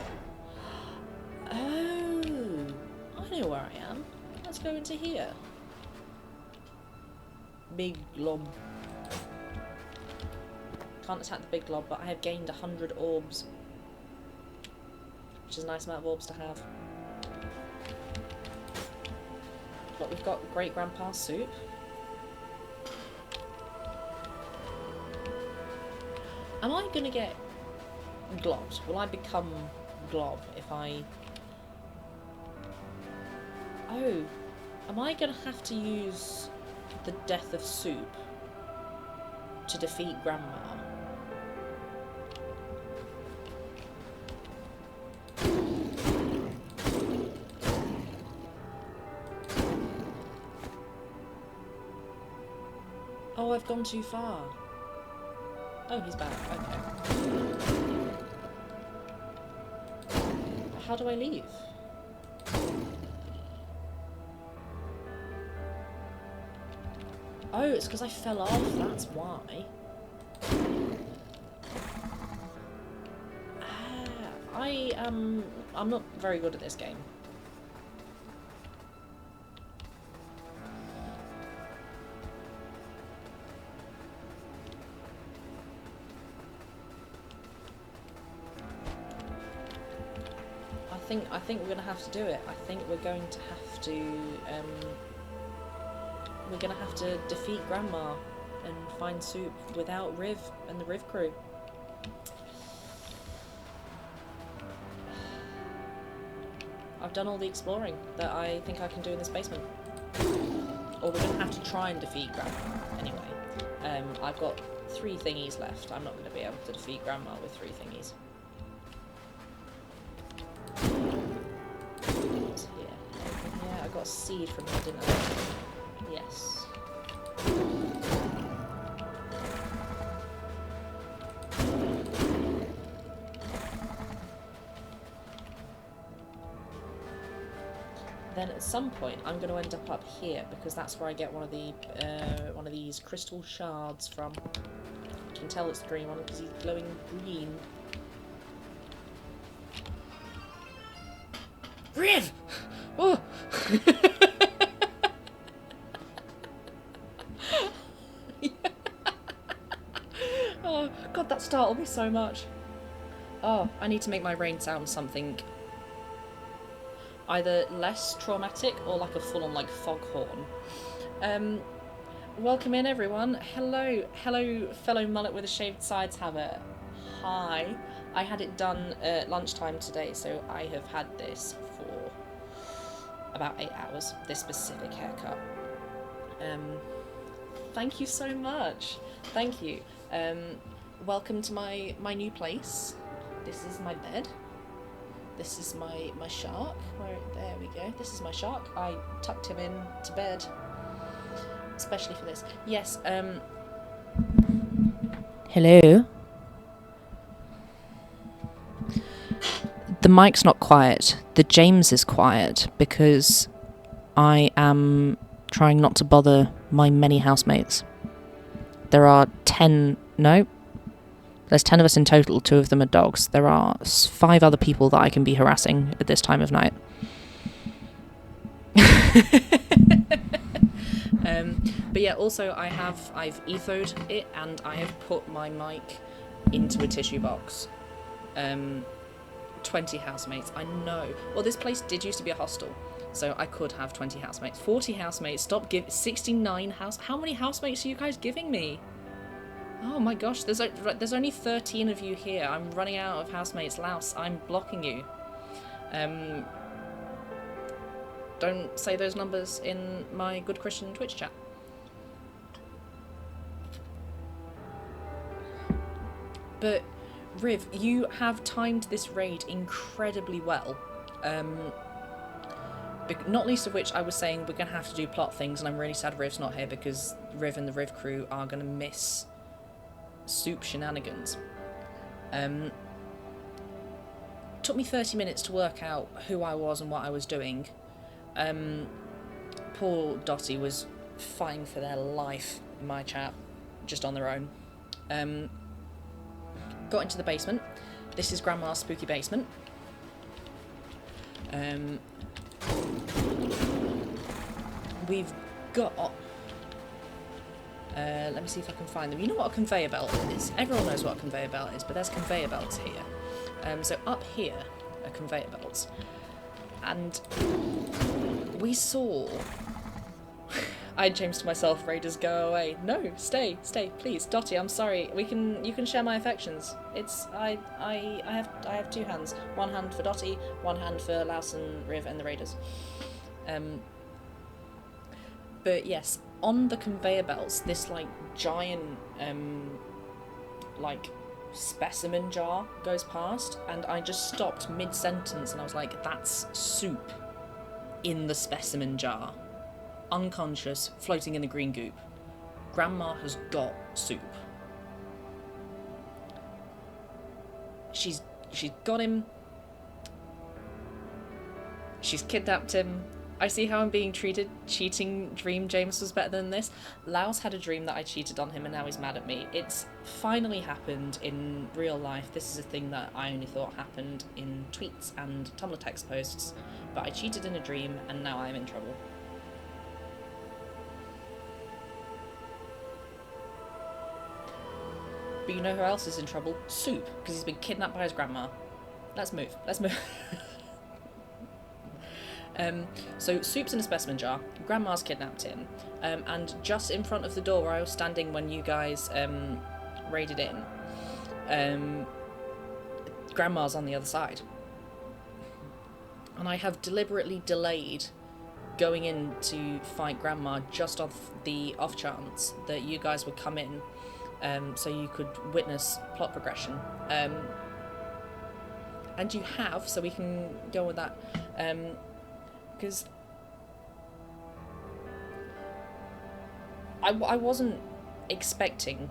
Oh, I know where I am. Let's go into here. Big glob. Can't attack the big glob, but I have gained 100 orbs. Which is a nice amount of orbs to have. But we've got Great Grandpa's soup. Am I gonna get globbed? Will I become glob if I... Oh, am I gonna have to use the death of soup to defeat Grandma? Oh, I've gone too far. Oh, he's back. Okay. How do I leave? Oh, it's because I fell off. That's why. I'm not very good at this game. I think we're gonna have to do it. I think we're going to have to defeat Grandma and find Soup without Riv and the Riv crew. I've done all the exploring that I think I can do in this basement. Or we're gonna have to try and defeat Grandma anyway. I've got 3 thingies left. I'm not gonna be able to defeat Grandma with 3 thingies. Yeah, I got a seed from there, didn't I? Yes. Then at some point I'm going to end up here because that's where I get one of these crystal shards from. You can tell it's the green one because he's glowing green. Riv! Oh! Oh, God, that startled me so much. Oh, I need to make my rain sound something either less traumatic or like a full-on like foghorn. Welcome in, everyone. Hello, fellow mullet with a shaved sides haver. Hi. I had it done at lunchtime today, so I have had this for about 8 hours, this specific haircut. Thank you so much. Thank you. Welcome to my new place. This is my bed. This is my shark. There we go. This is my shark. I tucked him in to bed, especially for this. Yes. Hello. The mic's not quiet. The James is quiet because I am trying not to bother my many housemates. There are 10. No. There's 10 of us in total, 2 of them are dogs. There are 5 other people that I can be harassing at this time of night. But yeah, also I've ethoed it and I have put my mic into a tissue box. 20 housemates, I know. Well, this place did used to be a hostel, so I could have 20 housemates. 40 housemates, 69 how many housemates are you guys giving me? Oh my gosh, there's only 13 of you here. I'm running out of housemates. Louse, I'm blocking you. Don't say those numbers in my good Christian Twitch chat. But, Riv, you have timed this raid incredibly well. Not least of which I was saying we're going to have to do plot things, and I'm really sad Riv's not here because Riv and the Riv crew are going to miss Soup shenanigans. Took me 30 minutes to work out who I was and what I was doing. Poor Dottie was fighting for their life in my chat, just on their own. Got into the basement. This is Grandma's spooky basement. We've got... let me see if I can find them. You know what a conveyor belt is? Everyone knows what a conveyor belt is, but there's conveyor belts here. So up here are conveyor belts. And we saw... I had James to myself, Raiders go away. No, stay, please. Dottie, I'm sorry. You can share my affections. I have 2 hands. 1 hand for Dottie, 1 hand for Louse and Riv and the Raiders. But yes, on the conveyor belts, this like giant like specimen jar goes past, and I just stopped mid-sentence and I was like, that's Soup in the specimen jar. Unconscious, floating in the green goop. Grandma has got Soup. She's got him. She's kidnapped him. I see how I'm being treated. Cheating dream James was better than this. Laos had a dream that I cheated on him and now he's mad at me. It's finally happened in real life. This is a thing that I only thought happened in tweets and Tumblr text posts. But I cheated in a dream and now I'm in trouble. But you know who else is in trouble? Soup, because he's been kidnapped by his grandma. Let's move. Let's move. So Soup's in a specimen jar. Grandma's kidnapped him. And just in front of the door where I was standing when you guys raided in, Grandma's on the other side. And I have deliberately delayed going in to fight Grandma just off the off chance that you guys would come in. So you could witness plot progression. And you have, so we can go with that. Because I wasn't expecting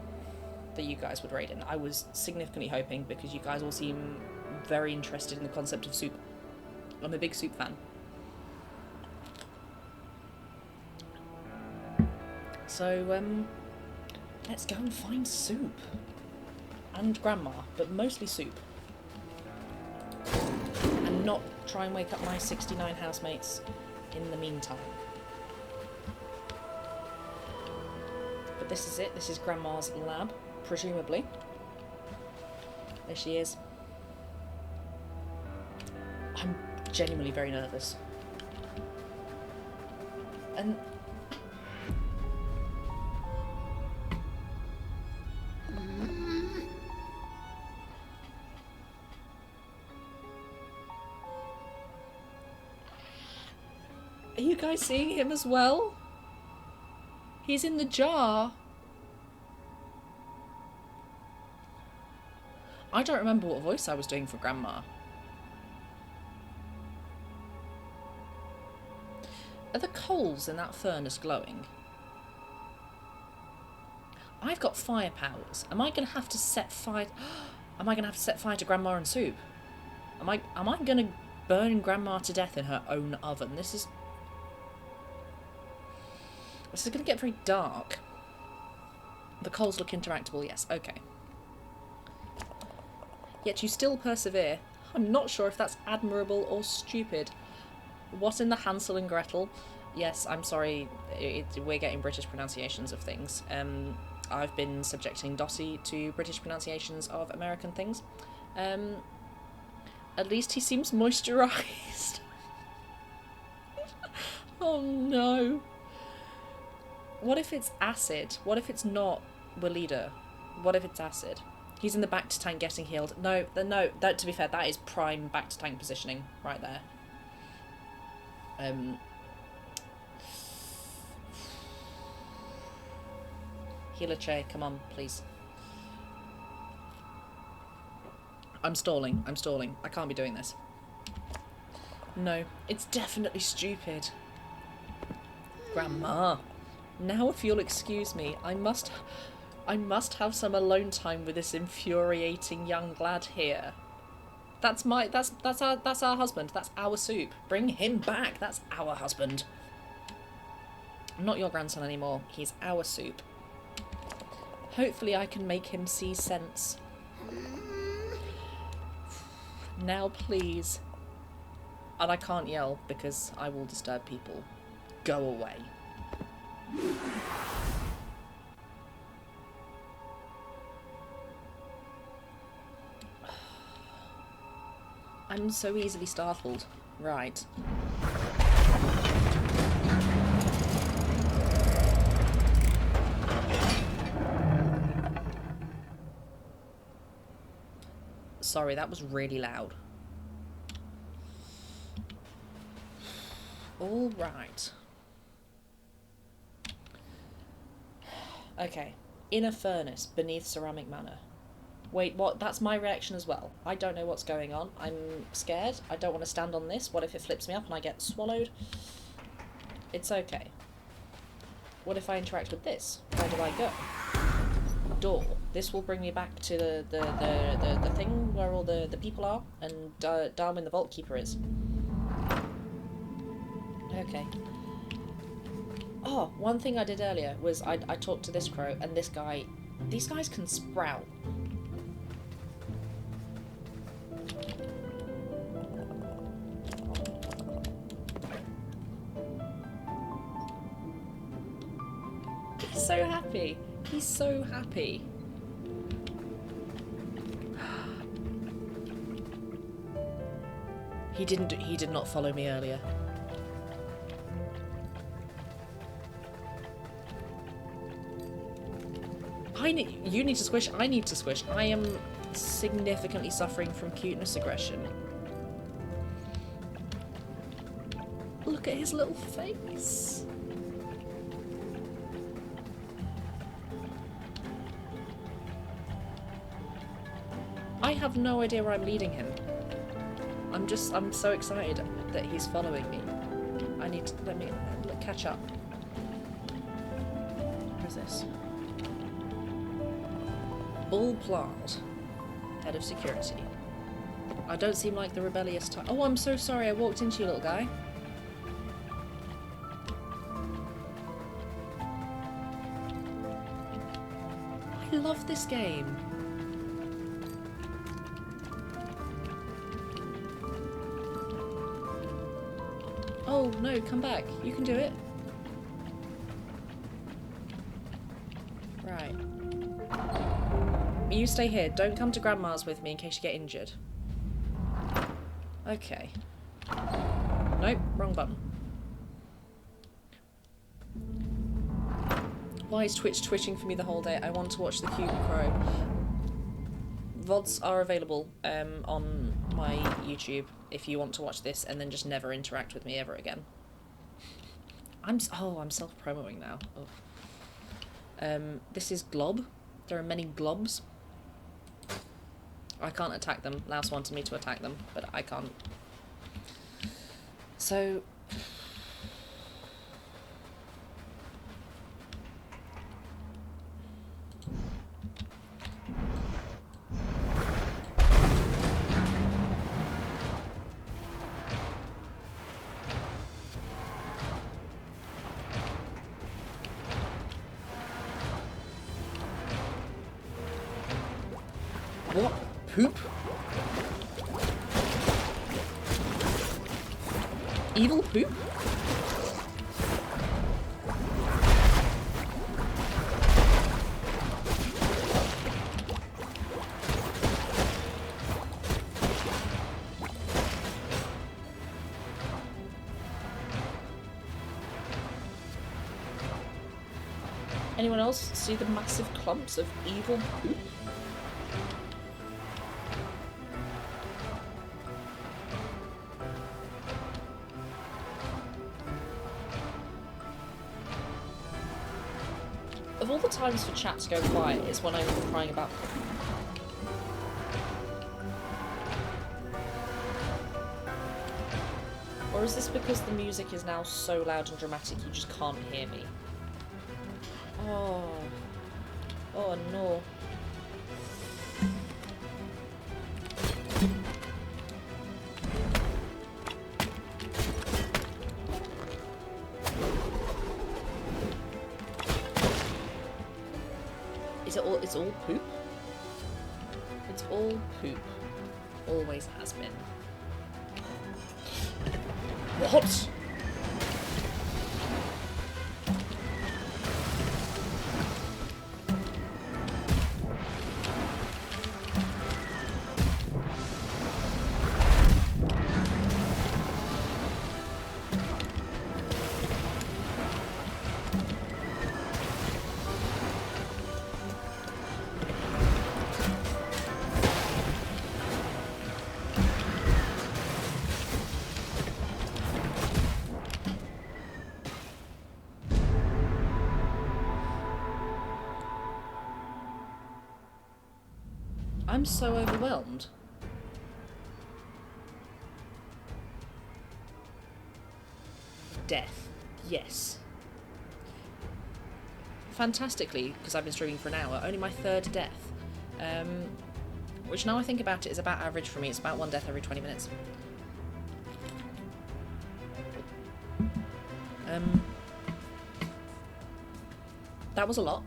that you guys would raid in. I was significantly hoping, because you guys all seem very interested in the concept of soup. I'm a big soup fan. So, let's go and find Soup. And Grandma, but mostly Soup. And not try and wake up my 69 housemates in the meantime. But this is it. This is Grandma's lab, presumably. There she is. I'm genuinely very nervous. And are you guys seeing him as well? He's in the jar. I don't remember what voice I was doing for Grandma. Are the coals in that furnace glowing? I've got fire powers. Am I going to have to set fire? Am I going to have to set fire to Grandma and Soup? Am I going to burn Grandma to death in her own oven? This is going to get very dark. The coals look interactable, yes, okay. Yet you still persevere. I'm not sure if that's admirable or stupid. What in the Hansel and Gretel? Yes, I'm sorry, we're getting British pronunciations of things. I've been subjecting Dottie to British pronunciations of American things. At least he seems moisturised. Oh no. What if it's acid? What if it's not Walida? What if it's acid? He's in the back to tank getting healed. No, to be fair, that is prime back to tank positioning right there. Healer Che, come on, please. I'm stalling. I can't be doing this. No, it's definitely stupid. Grandma. Now if you'll excuse me, I must have some alone time with this infuriating young lad here. That's our husband. That's our Soup. Bring him back. That's our husband. Not your grandson anymore. He's our Soup. Hopefully I can make him see sense. Now please. And I can't yell because I will disturb people. Go away. I'm so easily startled. Right. Sorry, that was really loud. All right. Okay. In a furnace beneath Ceramic Manor. Wait, what? That's my reaction as well. I don't know what's going on. I'm scared. I don't want to stand on this. What if it flips me up and I get swallowed? It's okay. What if I interact with this? Where do I go? Door. This will bring me back to the thing where all the people are and Darwin the Vault Keeper is. Okay. Oh, one thing I did earlier was I talked to this crow and this guy. These guys can sprout. He's so happy. He's so happy. He did not follow me earlier. You need to squish, I need to squish. I am significantly suffering from cuteness aggression. Look at his little face. I have no idea where I'm leading him. I'm so excited that he's following me. Let me catch up. Where's this? Bull Plant, head of security. I don't seem like the rebellious type. Oh, I'm so sorry. I walked into you, little guy. I love this game. Oh no, come back. You can do it. Right. You stay here. Don't come to Grandma's with me in case you get injured. Okay. Nope, wrong button. Why is Twitch twitching for me the whole day? I want to watch the cute crow. VODs are available on my YouTube if you want to watch this and then just never interact with me ever again. I'm self-promoting now. Oh. This is Glob. There are many globs. I can't attack them. Louse wanted me to attack them, but I can't. So... What? Poop? Evil poop? Anyone else see the massive clumps of evil poop? Of all the times for chat to go quiet is when I'm crying about... Or is this because the music is now so loud and dramatic you just can't hear me? Oh. Oh no. It's all poop? It's all poop. Always has been. What? I'm so overwhelmed. Death. Yes. Fantastically, because I've been streaming for an hour, only my third death. Which now I think about it is about average for me. It's about one death every 20 minutes. That was a lot.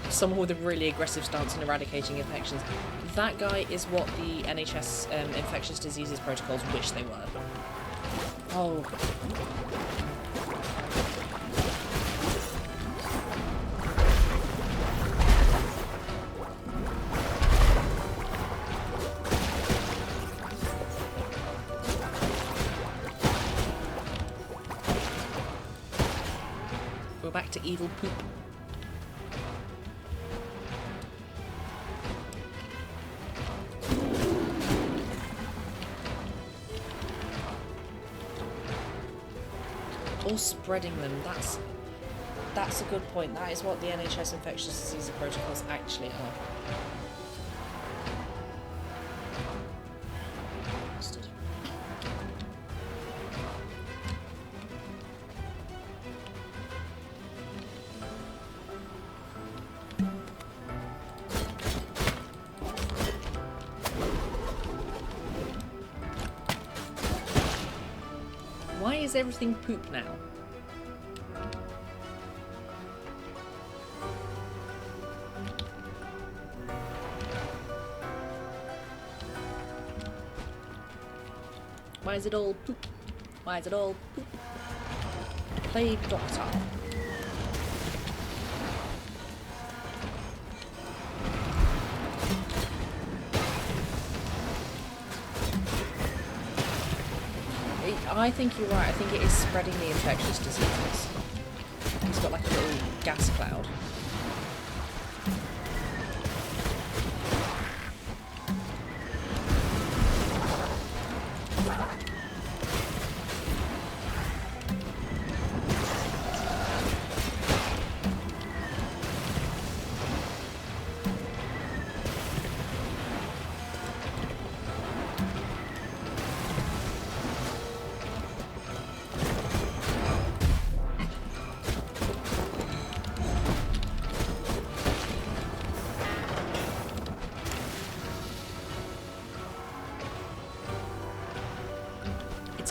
Someone with a really aggressive stance in eradicating infections. That guy is what the NHS infectious diseases protocols wish they were. Oh. We're back to evil poop. Or spreading them, that's a good point. That is what the NHS infectious disease protocols actually are. Bastard. Why is everything poop now? Why is it all poop? Why is it all poop? Plague Doctor. I think you're right. I think it is spreading the infectious diseases. He's got like a little gas cloud.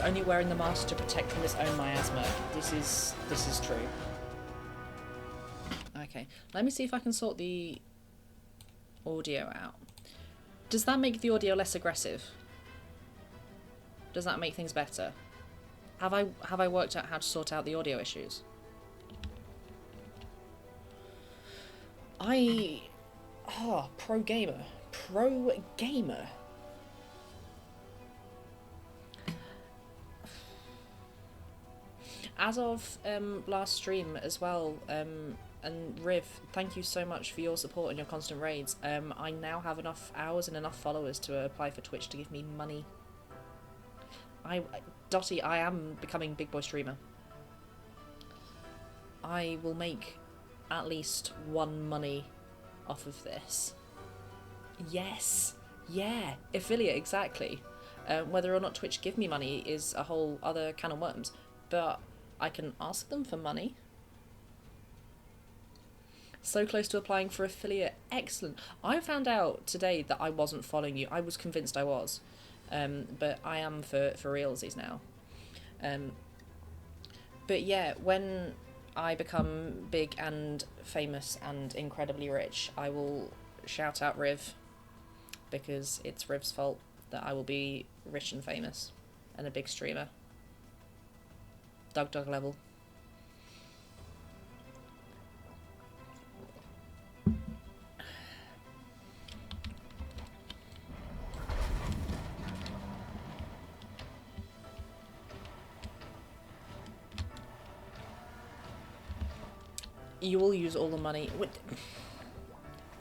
Only wearing the mask to protect from his own miasma. This is true. Okay, let me see if I can sort the audio out. Does that make the audio less aggressive? Does that make things better? Have I worked out how to sort out the audio issues? Pro gamer. As of last stream as well, and Riv, thank you so much for your support and your constant raids. I now have enough hours and enough followers to apply for Twitch to give me money. Dottie, I am becoming big boy streamer. I will make at least one money off of this. Yes, yeah, affiliate, exactly. Whether or not Twitch give me money is a whole other can of worms, but I can ask them for money. So close to applying for affiliate. Excellent. I found out today that I wasn't following you. I was convinced I was. But I am for realsies now. But yeah, when I become big and famous and incredibly rich, I will shout out Riv. Because it's Riv's fault that I will be rich and famous. And a big streamer. Dog level. You will use all the money.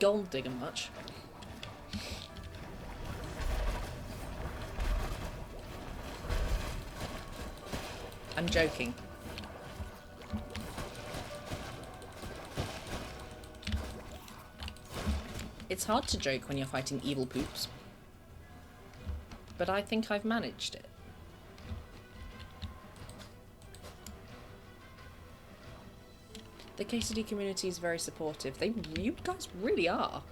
Gold digger much. I'm joking. It's hard to joke when you're fighting evil poops. But I think I've managed it. The KCD community is very supportive. You guys really are.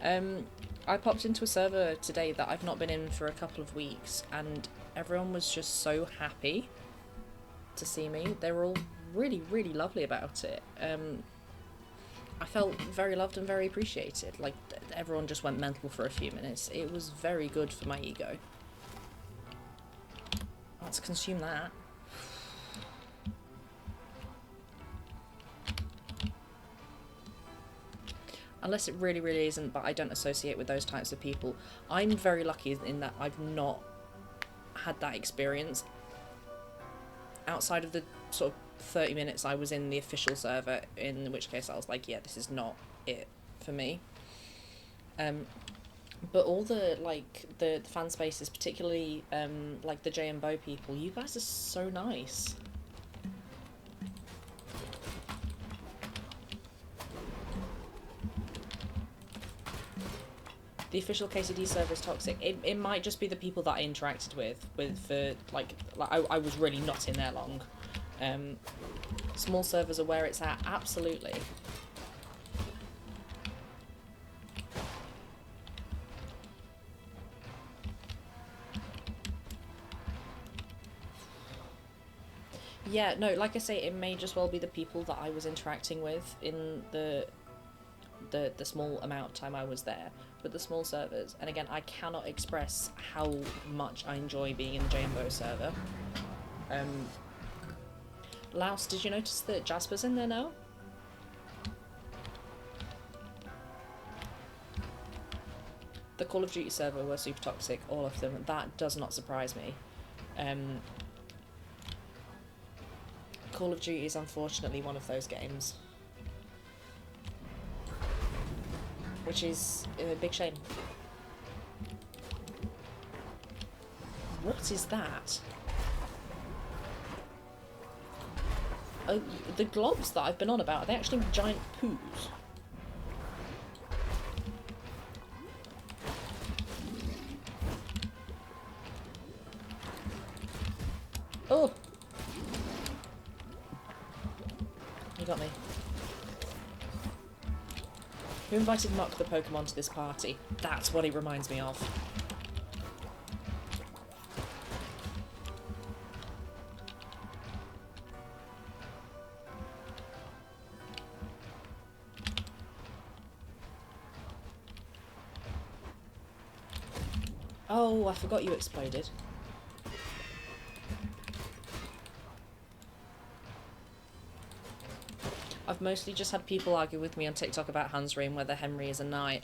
I popped into a server today that I've not been in for a couple of weeks, and everyone was just so happy to see me. They were all really, really lovely about it. I felt very loved and very appreciated. Like, everyone just went mental for a few minutes. It was very good for my ego. Let's consume that. Unless it really, really isn't, but I don't associate with those types of people. I'm very lucky in that I've not had that experience. Outside of the sort of 30 minutes I was in the official server, in which case I was like, yeah, this is not it for me. But all the, like, the fan spaces, particularly, like, the J and Bo people, you guys are so nice. The official KCD server is toxic. It might just be the people that I interacted with for, like I was really not in there long. Small servers are where it's at, absolutely. Yeah, no, like I say, it may just well be the people that I was interacting with in the small amount of time I was there, but the small servers. And again, I cannot express how much I enjoy being in the J&Bo server. Laos, did you notice that Jasper's in there now? The Call of Duty server were super toxic, all of them. That does not surprise me. Call of Duty is unfortunately one of those games. Which is a big shame. What is that? Oh, the globs that I've been on about, are they actually giant poos? Oh! You got me. Who invited Muck the Pokemon to this party? That's what it reminds me of. Oh, I forgot you exploded. I've mostly just had people argue with me on TikTok about Hansry and whether Henry is a knight.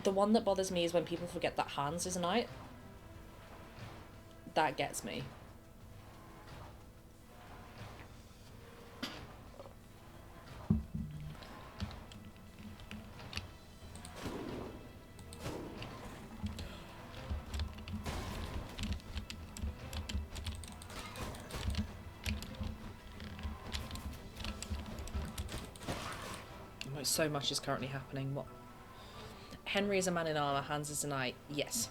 The one that bothers me is when people forget that Hans is a knight. That gets me. So much is currently happening. What? Henry is a man in armour, Hans is a knight. Yes.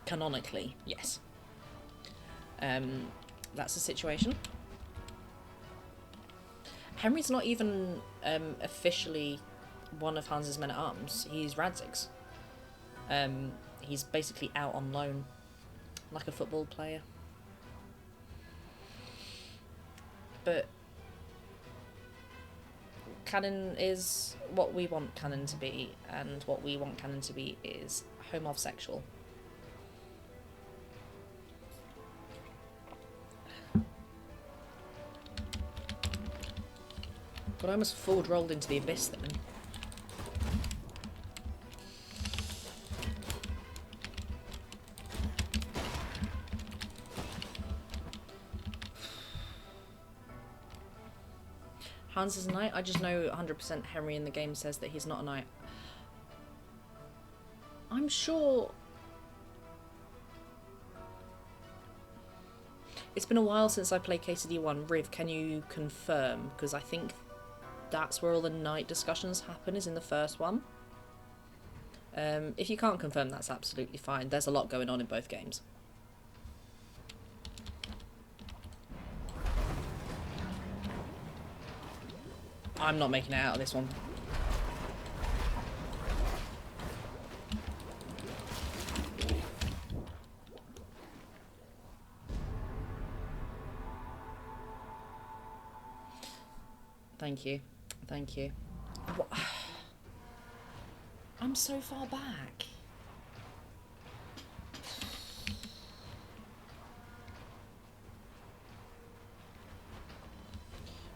Canonically, yes. That's the situation. Henry's not even officially one of Hans's men-at-arms. He's Radzig's. He's basically out on loan, like a football player. But canon is what we want canon to be, and what we want canon to be is homosexual. God, I almost forward rolled into the abyss then. Hans is a knight. I just know 100% Henry in the game says that he's not a knight. I'm sure... It's been a while since I played KCD1. Riv, can you confirm? Because I think that's where all the knight discussions happen, is in the first one. If you can't confirm, that's absolutely fine. There's a lot going on in both games. I'm not making it out of this one. Thank you. Thank you. What? I'm so far back.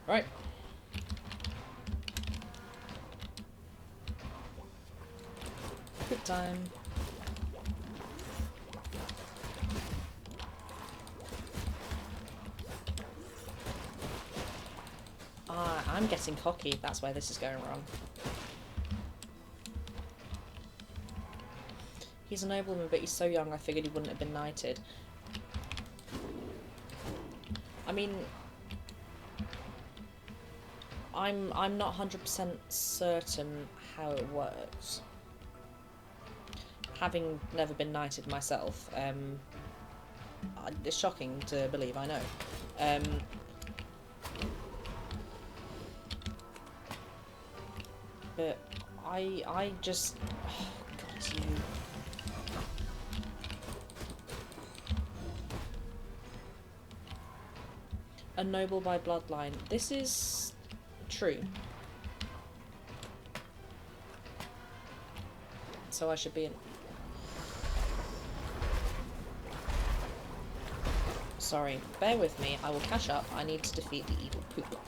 Right. Good time. I'm getting cocky. That's where this is going wrong. He's a nobleman, but he's so young I figured he wouldn't have been knighted. I mean, I'm not 100% certain how it works. Having never been knighted myself, it's shocking to believe, I know. But I just... Oh, God, you... A noble by bloodline. This is true. So I should be in... Sorry, bear with me. I will catch up. I need to defeat the evil poop.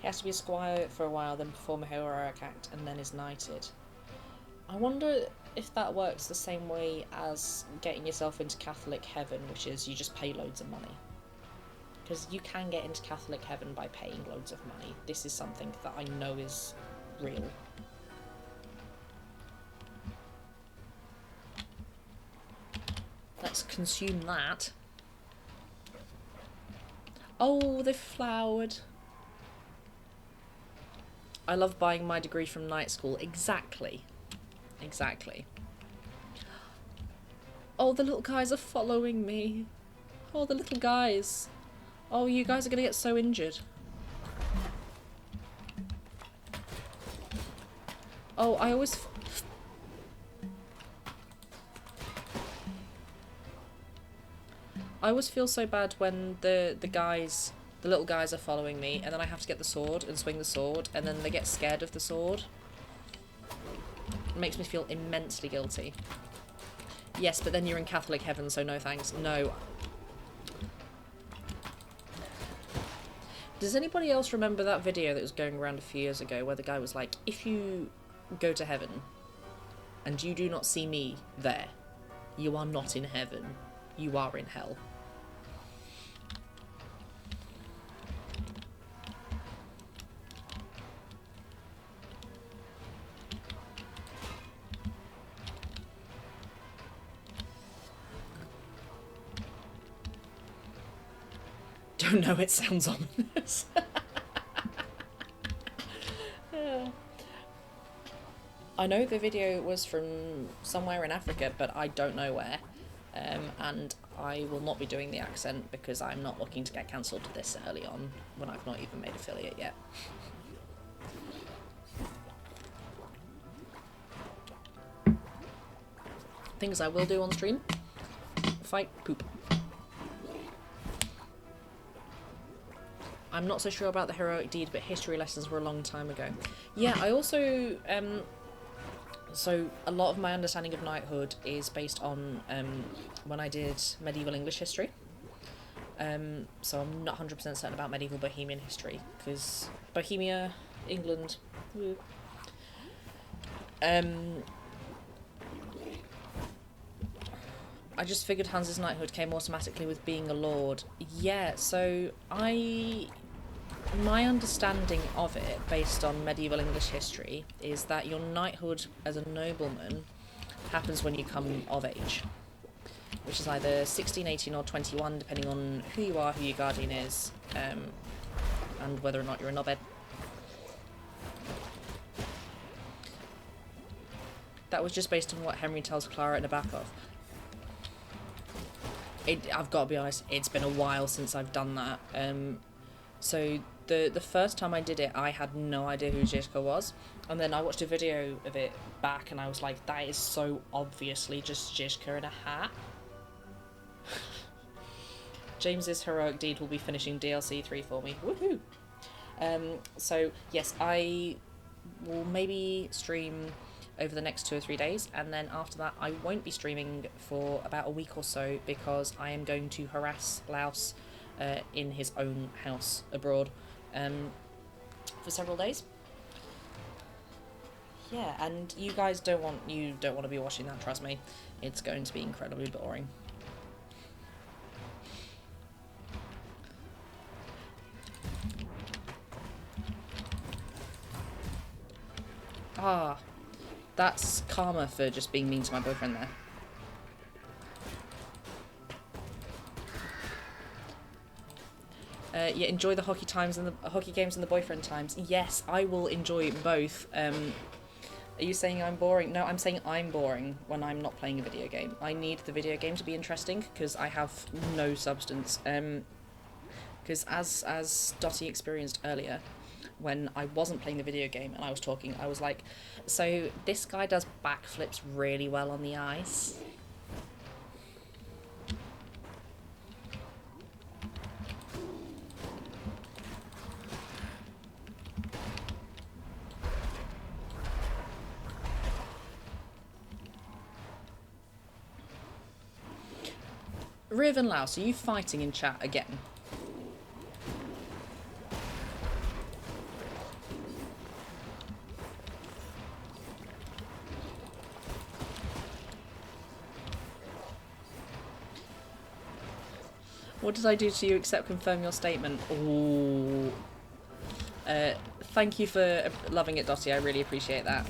He has to be a squire for a while, then perform a heroic act, and then is knighted. I wonder if that works the same way as getting yourself into Catholic heaven, which is you just pay loads of money. Because you can get into Catholic heaven by paying loads of money. This is something that I know is real. Let's consume that. Oh, they've flowered. I love buying my degree from night school. Exactly. Exactly. Oh, the little guys are following me. Oh, the little guys. Oh, you guys are going to get so injured. Oh, I always... I always feel so bad when the guys... The little guys are following me, and then I have to get the sword and swing the sword, and then they get scared of the sword. It makes me feel immensely guilty. Yes, but then you're in Catholic heaven, so no thanks. No. Does anybody else remember that video that was going around a few years ago where the guy was like, if you go to heaven and you do not see me there, you are not in heaven, you are in hell. Don't know, it sounds ominous. I know the video was from somewhere in Africa, but I don't know where. And I will not be doing the accent because I'm not looking to get cancelled this early on when I've not even made affiliate yet. Things I will do on stream. Fight poop. I'm not so sure about the heroic deed, but history lessons were a long time ago. Yeah, I also, so a lot of my understanding of knighthood is based on when I did medieval English history. So I'm not 100% certain about medieval Bohemian history, because Bohemia, England, I just figured Hans's knighthood came automatically with being a lord. Yeah, so my understanding of it, based on medieval English history, is that your knighthood as a nobleman happens when you come of age, which is either 16, 18 or 21, depending on who you are, who your guardian is, and whether or not you're a knobhead. That was just based on what Henry tells Clara in the back of. I've got to be honest, it's been a while since I've done that. So the first time I did it, I had no idea who Jessica was, and then I watched a video of it back, and I was like, that is so obviously just Jessica in a hat. James's heroic deed will be finishing DLC 3 for me. Woohoo! So yes, I will maybe stream over the next 2 or 3 days, and then after that I won't be streaming for about a week or so because I am going to harass Laos in his own house abroad for several days. Yeah, and you guys don't want to be watching that, trust me. It's going to be incredibly boring. Ah, that's karma for just being mean to my boyfriend there. Yeah, enjoy the hockey times and the hockey games and the boyfriend times. Yes, I will enjoy both. Are you saying I'm boring? No, I'm saying I'm boring when I'm not playing a video game. I need the video game to be interesting because I have no substance. Because as Dottie experienced earlier, when I wasn't playing the video game and I was talking, I was like, so this guy does backflips really well on the ice. Riv and Laos, are you fighting in chat again? What did I do to you except confirm your statement? Ooh. Thank you for loving it, Dottie. I really appreciate that.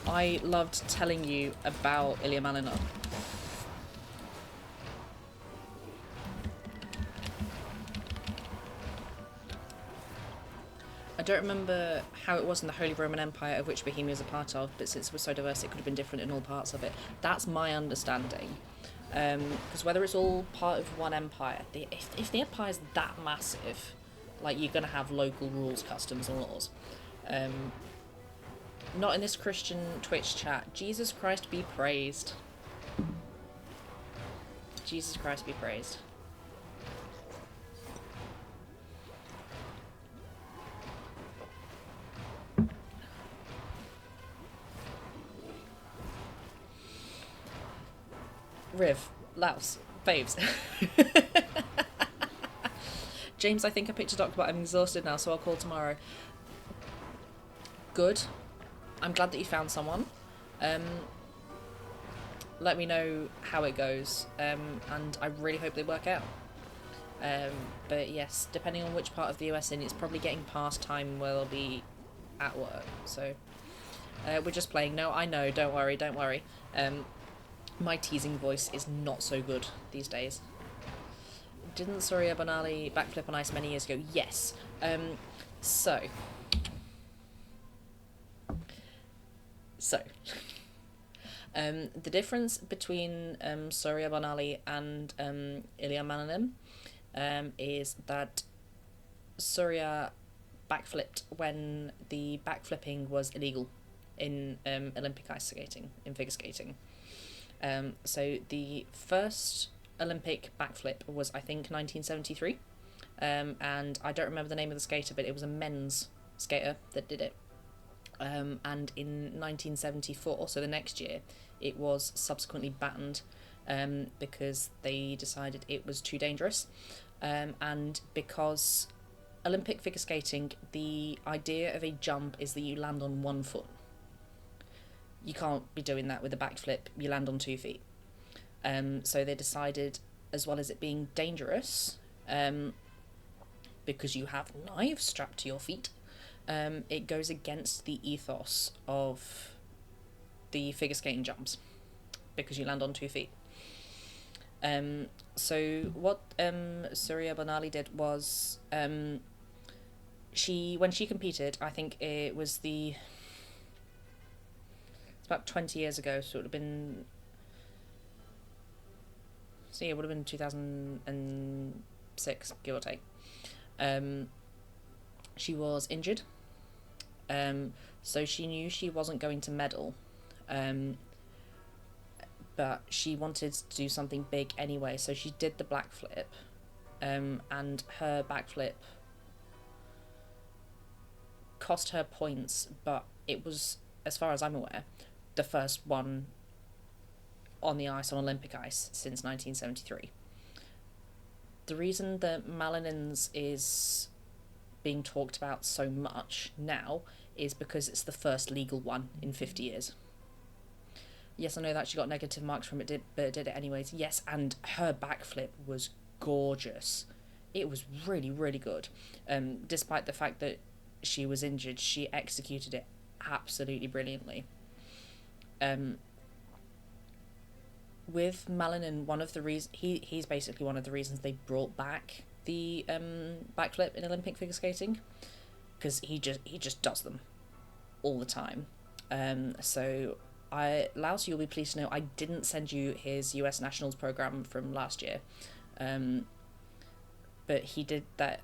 I loved telling you about Ilya Malinov. I don't remember how it was in the Holy Roman Empire, of which Bohemia is a part of, but since it was so diverse, it could have been different in all parts of it. That's my understanding. Because whether it's all part of one empire, if the empire is that massive, like, you're going to have local rules, customs, and laws. Not in this Christian Twitch chat. Jesus Christ be praised. Jesus Christ be praised. Riv, Laos, babes. James, I think I picked a doctor, but I'm exhausted now, so I'll call tomorrow. Good. I'm glad that you found someone. Let me know how it goes, and I really hope they work out. But yes, depending on which part of the US in, it's probably getting past time where they'll be at work, so we're just playing. No, I know, don't worry, don't worry. My teasing voice is not so good these days. Didn't Surya Banali backflip on ice many years ago? Yes. So the difference between Surya Banali and Ilya Malanin is that Surya backflipped when the backflipping was illegal in Olympic ice skating, in figure skating. So the first Olympic backflip was, I think, 1973, and I don't remember the name of the skater, but it was a men's skater that did it. And in 1974, so the next year, it was subsequently banned because they decided it was too dangerous, and because Olympic figure skating, the idea of a jump is that you land on one foot. You can't be doing that with a backflip, you land on 2 feet. So they decided, as well as it being dangerous, because you have knives strapped to your feet, it goes against the ethos of the figure skating jumps, because you land on 2 feet. So what Surya Banali did was, when she competed, I think it was the It's about 20 years ago, so it would have been... So yeah, it would have been 2006, give or take. She was injured, so she knew she wasn't going to medal, but she wanted to do something big anyway, so she did the backflip, and her backflip cost her points, but it was, as far as I'm aware, the first one on the ice, on Olympic ice, since 1973. The reason that Malinens is being talked about so much now is because it's the first legal one in 50 years. Yes, I know that she got negative marks from it, but it did it anyways. Yes, and her backflip was gorgeous. It was really, really good. Despite the fact that she was injured, she executed it absolutely brilliantly. With Malinin, one of the reasons he's basically one of the reasons they brought back the backflip in Olympic figure skating, because he just does them all the time. So Laos, you'll be pleased to know I didn't send you his US Nationals program from last year, but he did that.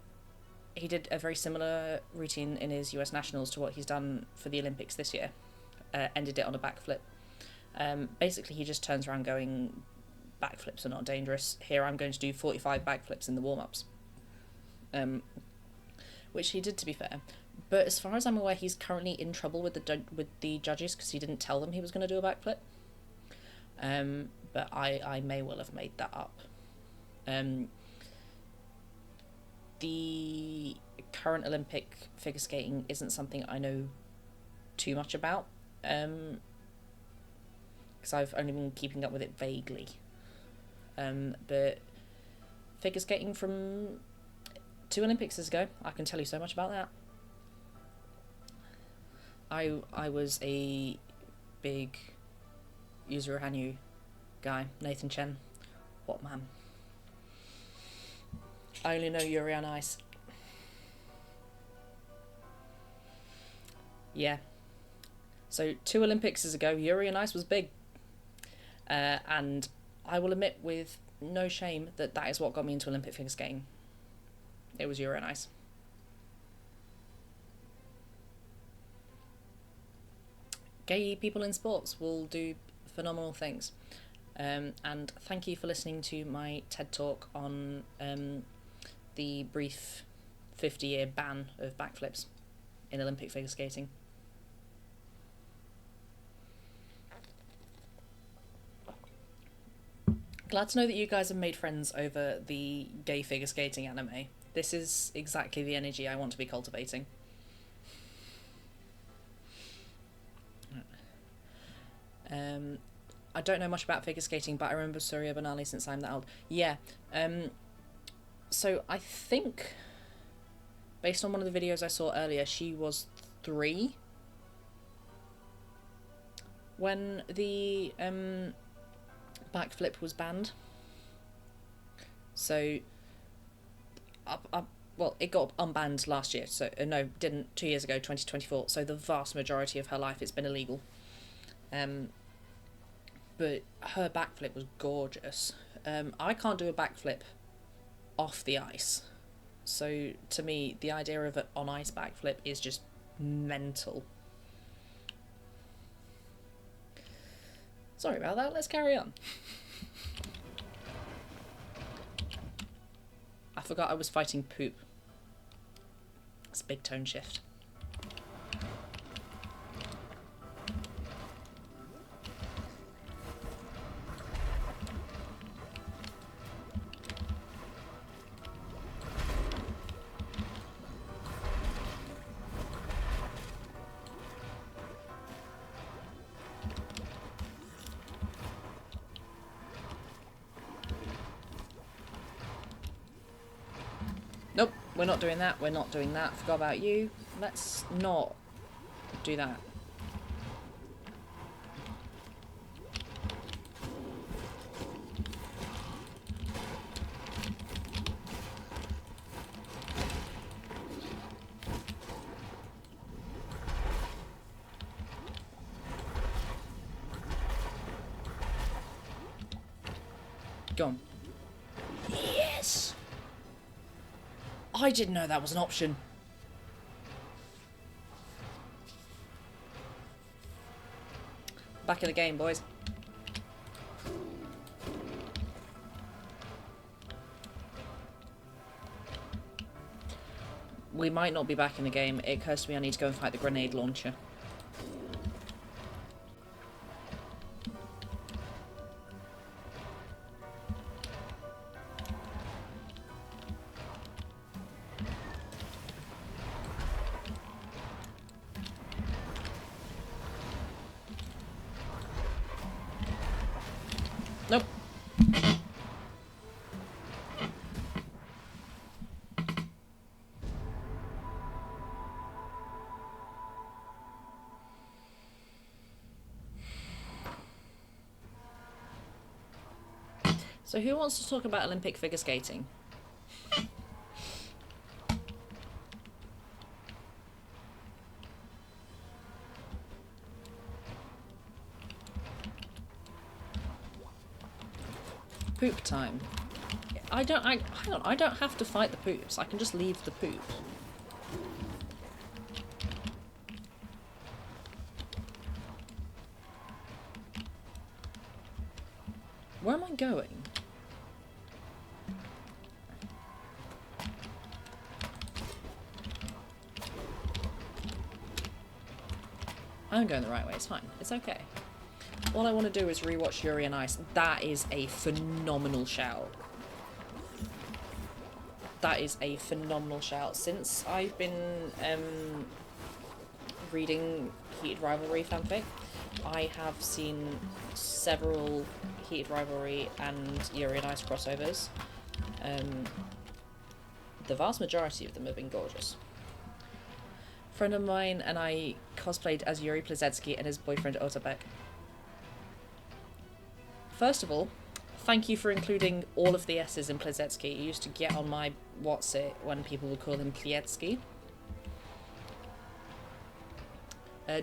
He did a very similar routine in his US Nationals to what he's done for the Olympics this year. Ended it on a backflip. Basically, he just turns around going, backflips are not dangerous. Here I'm going to do 45 backflips in the warm-ups. Which he did, to be fair. But as far as I'm aware, he's currently in trouble with the judges because he didn't tell them he was going to do a backflip. But I may well have made that up. The current Olympic figure skating isn't something I know too much about, because I've only been keeping up with it vaguely. But figure skating from 2 Olympics ago, I can tell you so much about that. I was a big Yuzuru Hanyu guy. Nathan Chen, what man. I only know Yuri on Ice. Yeah. So 2 Olympics ago, Yuri on Ice was big. And I will admit with no shame that is what got me into Olympic figure skating. It was Yuri on Ice. Gay people in sports will do phenomenal things. And thank you for listening to my TED Talk on the brief 50-year ban of backflips in Olympic figure skating. Glad to know that you guys have made friends over the gay figure skating anime. This is exactly the energy I want to be cultivating. I don't know much about figure skating, but I remember Surya Banali since I'm that old. Yeah. So I think, based on one of the videos I saw earlier, she was 3 when the backflip was banned. So, well, it got unbanned last year. So no, didn't 2 years ago, 2024. So the vast majority of her life it's been illegal. But her backflip was gorgeous. I can't do a backflip off the ice. So to me, the idea of an on-ice backflip is just mental. Sorry about that, let's carry on. I forgot I was fighting poop. It's a big tone shift. Nope, we're not doing that, we're not doing that. Forgot about you. Let's not do that. Go on. Yes! I didn't know that was an option. Back in the game, boys. We might not be back in the game. It occurs to me I need to go and fight the grenade launcher. Nope. So who wants to talk about Olympic figure skating? Poop time. I don't have to fight the poops. I can just leave the poop. Where am I going? I'm going the right way, it's fine. It's okay. All I want to do is rewatch Yuri on Ice. That is a phenomenal shout. That is a phenomenal shout. Since I've been reading Heated Rivalry fanfic, I have seen several Heated Rivalry and Yuri on Ice crossovers. The vast majority of them have been gorgeous. A friend of mine and I cosplayed as Yuri Plazetsky and his boyfriend Otabek. First of all, thank you for including all of the S's in Plazetsky. You used to get on my what's-it when people would call him Plietsky.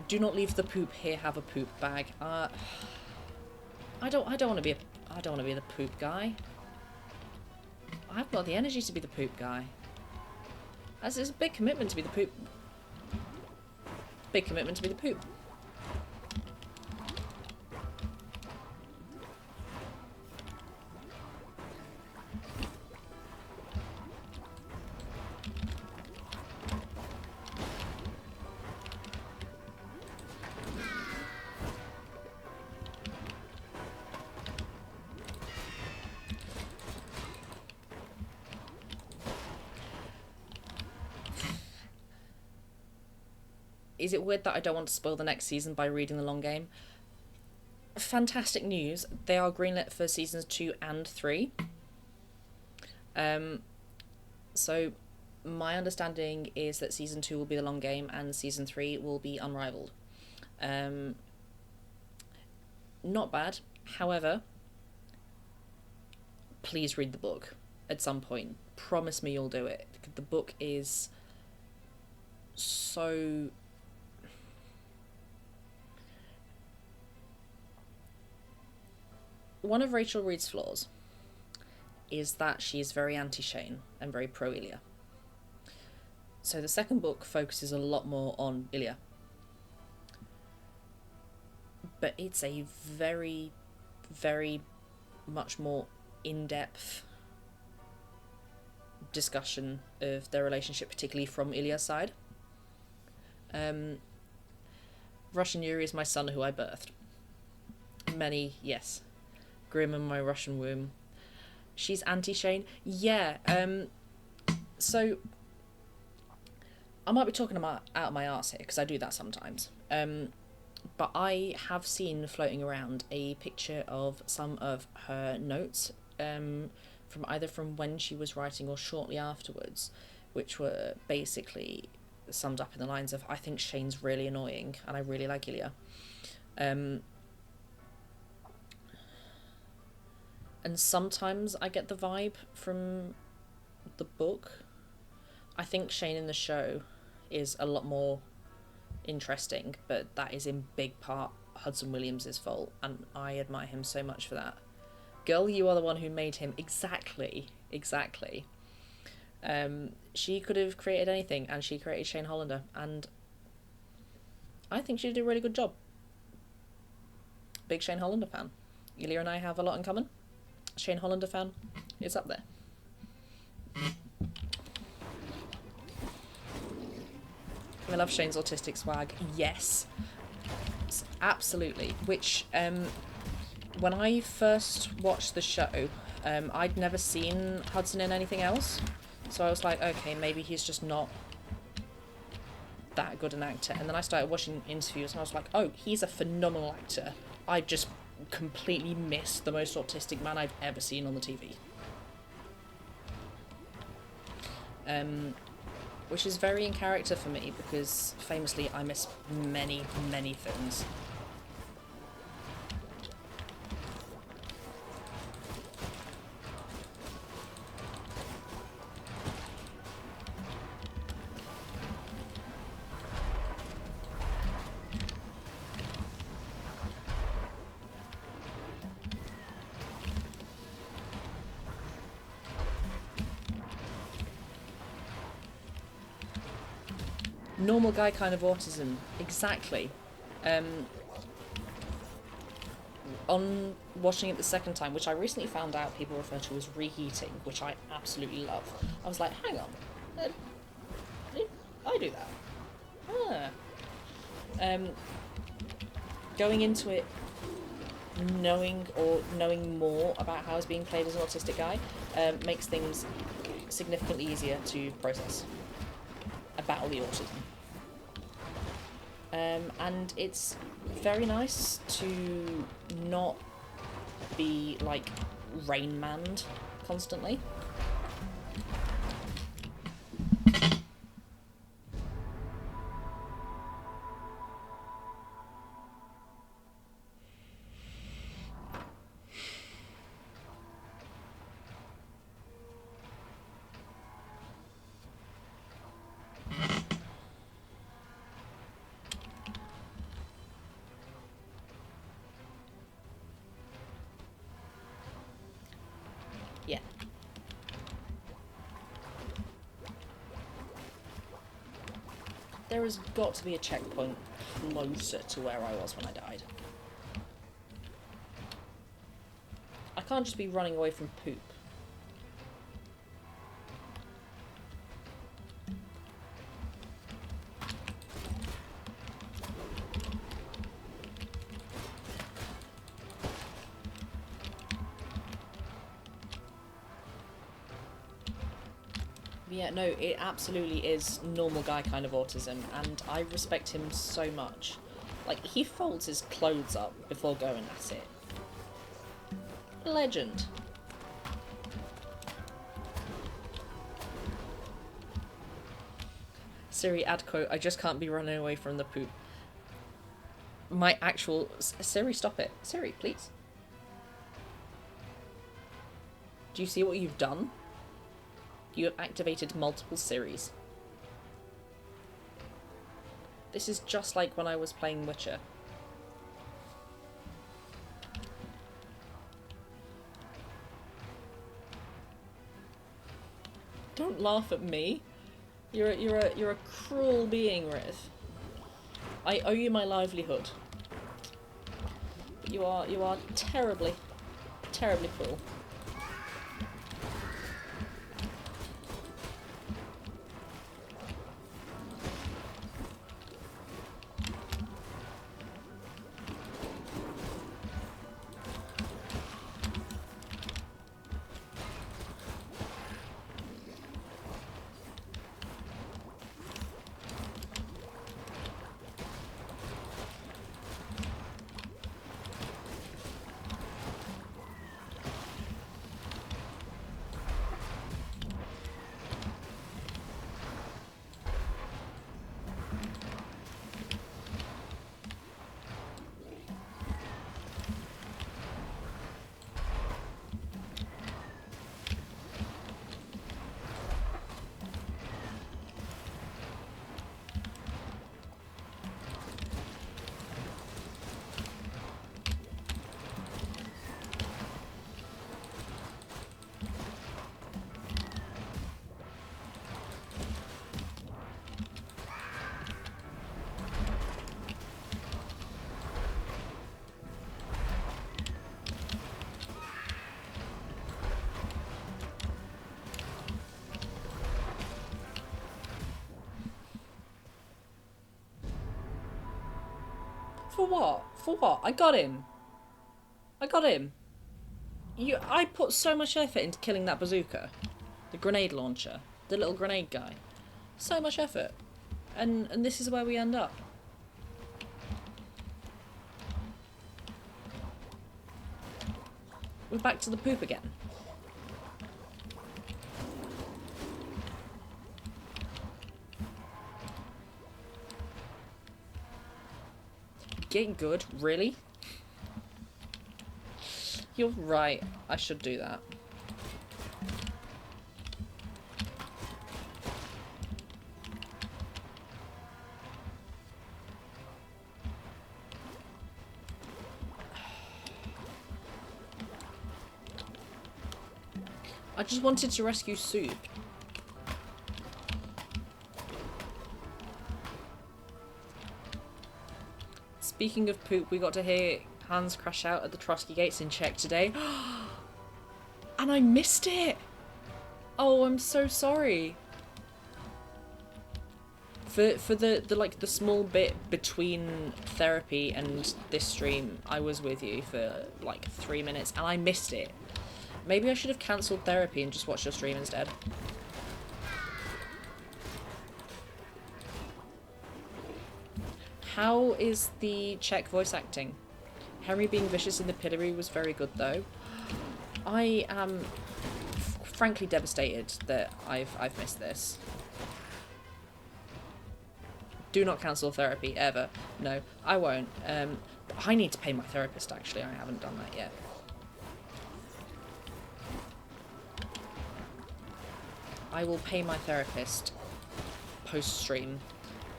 Do not leave the poop here. Have a poop bag. I don't want to be the poop guy. I've got the energy to be the poop guy. It's a big commitment to be the poop. Big commitment to be the poop. Is it weird that I don't want to spoil the next season by reading the long game? Fantastic news. They are greenlit for seasons 2 and 3. So my understanding is that season 2 will be the long game and season 3 will be unrivaled. Not bad. However, please read the book at some point. Promise me you'll do it. The book is so... One of Rachel Reed's flaws is that she is very anti-Shane and very pro-Ilya. So the second book focuses a lot more on Ilya. But it's a very, very much more in-depth discussion of their relationship, particularly from Ilya's side. Russian Yuri is my son who I birthed. Yes. Grim in my Russian womb. She's anti-Shane. Yeah, so I might be talking out of my arse here, because I do that sometimes. But I have seen floating around a picture of some of her notes, from either from when she was writing or shortly afterwards, which were basically summed up in the lines of, I think Shane's really annoying, and I really like Ilya. And sometimes I get the vibe from the book. I think Shane in the show is a lot more interesting, but that is in big part Hudson Williams' fault, and I admire him so much for that. girl, you are the one who made him. Exactly. She could have created anything, and she created Shane Hollander, and I think she did a really good job. Big Shane Hollander fan. Ilya and I have a lot in common. Shane Hollander fan. It's up there. I love Shane's autistic swag. Yes. Absolutely. Which, when I first watched the show, I'd never seen Hudson in anything else. So I was like, okay, maybe he's just not that good an actor. And then I started watching interviews and I was like, oh, he's a phenomenal actor. I just completely missed the most autistic man I've ever seen on the TV. Which is very in character for me, because famously I miss many, many things. Normal guy kind of autism, exactly. On watching it the second time, which I recently found out people refer to as reheating, which I absolutely love, I was like, hang on, I do that. Going into it knowing more about how it's being played as an autistic guy makes things significantly easier to process about the autism. And it's very nice to not be like Rain Manned constantly. Yeah. There has got to be a checkpoint closer to where I was when I died. I can't just be running away from poop. Yeah, no, it absolutely is normal guy kind of autism, and I respect him so much. Like, he folds his clothes up before going at it. Legend. Siri, ad quote, I just can't be running away from the poop. My actual... Siri, stop it. Siri, please. Do you see what you've done? You have activated multiple Siris. This is just like when I was playing Witcher. Don't laugh at me. You're a cruel being, Riz. I owe you my livelihood. But you are terribly, terribly cruel. For what? For what? I got him. I got him. I put so much effort into killing that bazooka. The grenade launcher. The little grenade guy. So much effort. And this is where we end up. We're back to the poop again. Getting good? Really? You're right. I should do that. I just wanted to rescue Soup. Speaking of poop, we got to hear Hans crash out at the Trotsky gates in Czech today. And I missed it! Oh, I'm so sorry. For the small bit between therapy and this stream, I was with you for like 3 minutes and I missed it. Maybe I should have cancelled therapy and just watched your stream instead. How is the Czech voice acting? Henry being vicious in the pillory was very good though. I am frankly devastated that I've missed this. Do not cancel therapy ever. No, I won't. I need to pay my therapist actually. I haven't done that yet. I will pay my therapist post-stream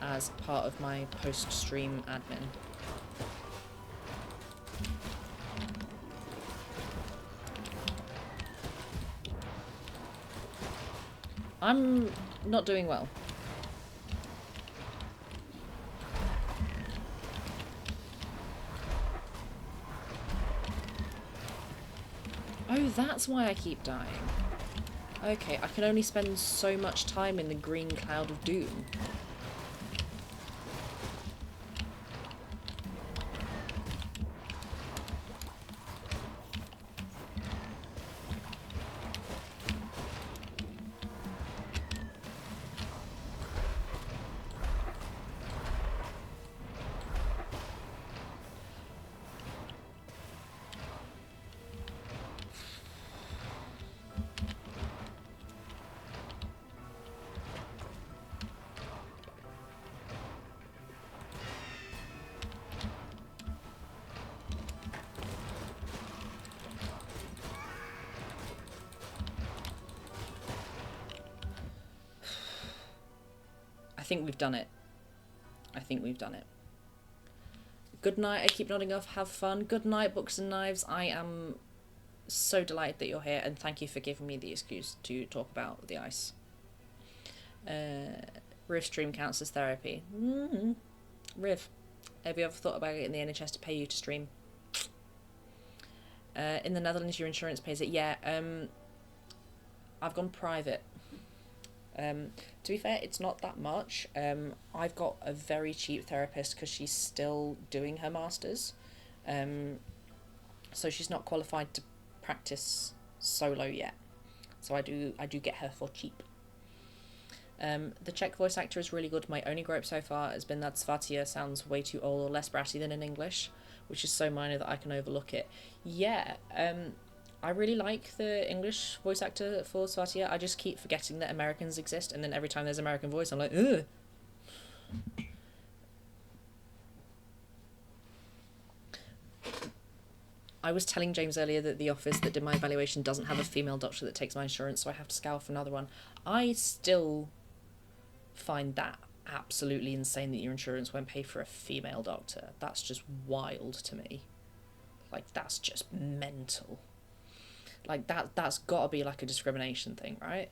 as part of my post-stream admin. I'm not doing well. Oh, that's why I keep dying. Okay, I can only spend so much time in the green cloud of doom. I think we've done it. I think we've done it. Good night. I keep nodding off. Have fun. Good night, Books and Knives. I am so delighted that you're here, and thank you for giving me the excuse to talk about the ice. Riv stream counts as therapy. Riv, have you ever thought about getting the NHS to pay you to stream? In the Netherlands, your insurance pays it. Yeah. I've gone private. To be fair, it's not that much. I've got a very cheap therapist because she's still doing her masters. So she's not qualified to practice solo yet. So I do get her for cheap. The Czech voice actor is really good. My only gripe so far has been that Svatia sounds way too old or less bratty than in English, which is so minor that I can overlook it. Yeah, I really like the English voice actor for Svatia. I just keep forgetting that Americans exist, and then every time there's American voice, I'm like, ugh. I was telling James earlier that the office that did my evaluation doesn't have a female doctor that takes my insurance, so I have to scour for another one. I still find that absolutely insane that your insurance won't pay for a female doctor. That's just wild to me. Like, that's just mental. Like, that's got to be like a discrimination thing, right?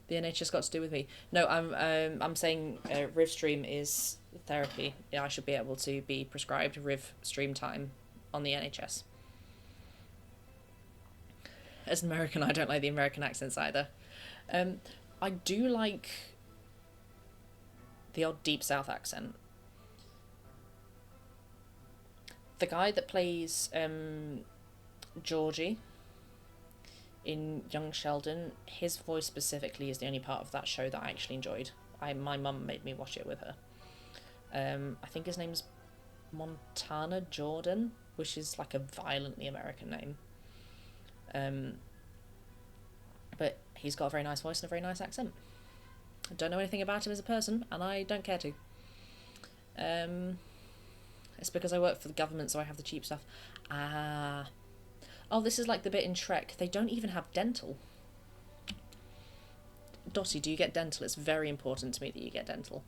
The NHS got to do with me. No, I'm saying Riv stream is therapy. Yeah, I should be able to be prescribed Riv stream time on the NHS. As an American, I don't like the American accents either. I do like the odd Deep South accent. The guy that plays Georgie in Young Sheldon, his voice specifically is the only part of that show that I actually enjoyed. My mum made me watch it with her. I think his name's Montana Jordan, which is like a violently American name. But he's got a very nice voice and a very nice accent. I don't know anything about him as a person, and I don't care to. It's because I work for the government, so I have the cheap stuff. Oh, this is like the bit in Shrek. They don't even have dental. Dottie, do you get dental? It's very important to me that you get dental.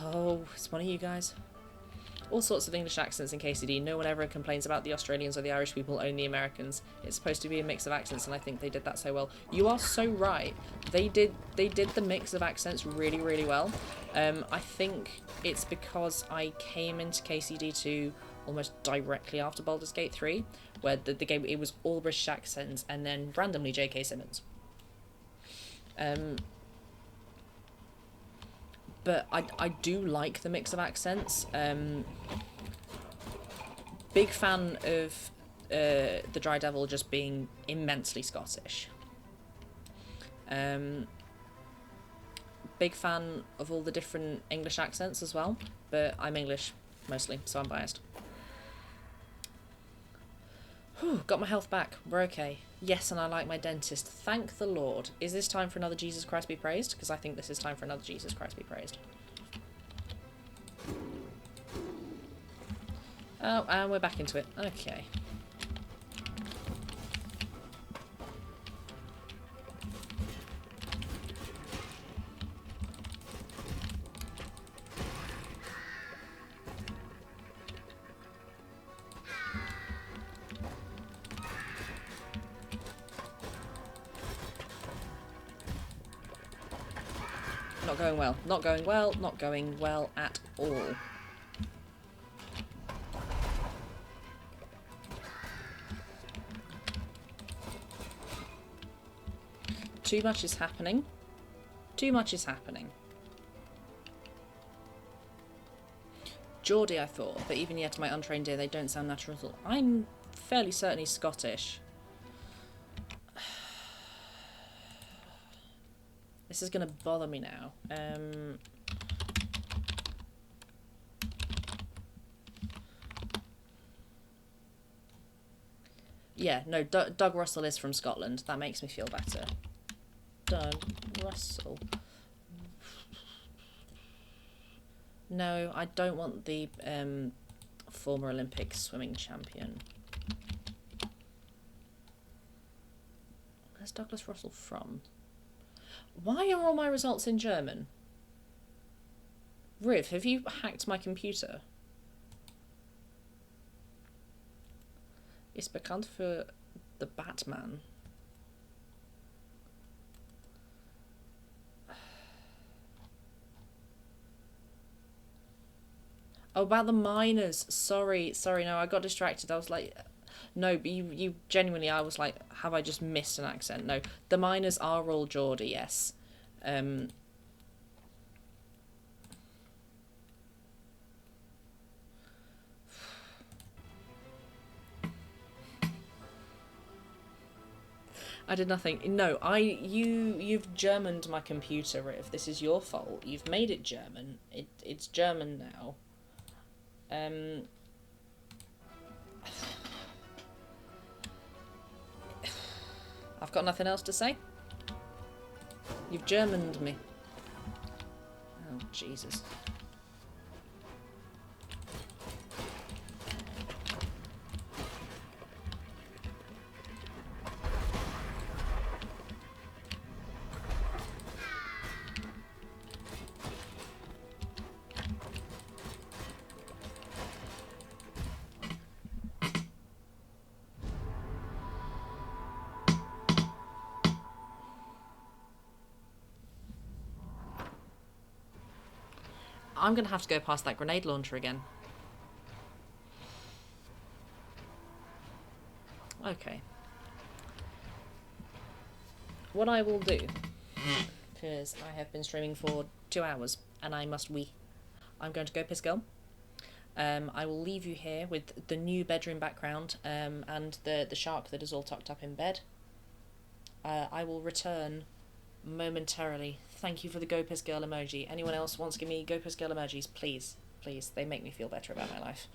Oh, it's one of you guys. All sorts of English accents in KCD. No one ever complains about the Australians or the Irish people, only Americans. It's supposed to be a mix of accents, and I think they did that so well. You are so right. They did the mix of accents really, really well. I think it's because I came into KCD2 almost directly after Baldur's Gate 3, where the game, it was all British accents, and then randomly J.K. Simmons. But I do like the mix of accents. Big fan of the Dry Devil just being immensely Scottish. Big fan of all the different English accents as well, but I'm English mostly, so I'm biased. Whew, got my health back. We're okay. Yes, and I like my dentist. Thank the Lord. Is this time for another Jesus Christ be praised? Because I think this is time for another Jesus Christ be praised. Oh, and we're back into it. Okay. Not going well. Not going well. Not going well at all. Too much is happening. Too much is happening. Geordie, I thought, but even yet to my untrained ear, they don't sound natural at all. I'm fairly certainly Scottish. This is going to bother me now. Yeah, no, Doug Russell is from Scotland. That makes me feel better. Doug Russell. No, I don't want the former Olympic swimming champion. Where's Douglas Russell from? Why are all my results in German? Riv, have you hacked my computer? Ist bekannt für the Batman. Oh, about the miners. Sorry, no, I got distracted. I was like, no, but you genuinely, I was like, have I just missed an accent? No, the miners are all Geordie, yes. I did nothing. No, you've Germaned my computer, Riv. This is your fault. You've made it German. It's German now. I've got nothing else to say. You've Germaned me. Oh, Jesus. I'm going to have to go past that grenade launcher again. Okay. what I will do, because I have been streaming for 2 hours and I must wee. I'm going to go piss girl. I will leave you here with the new bedroom background and the shark that is all tucked up in bed. I will return momentarily. Thank you for the Go Piss Girl emoji. Anyone else wants to give me Go Piss Girl emojis, please. Please. They make me feel better about my life.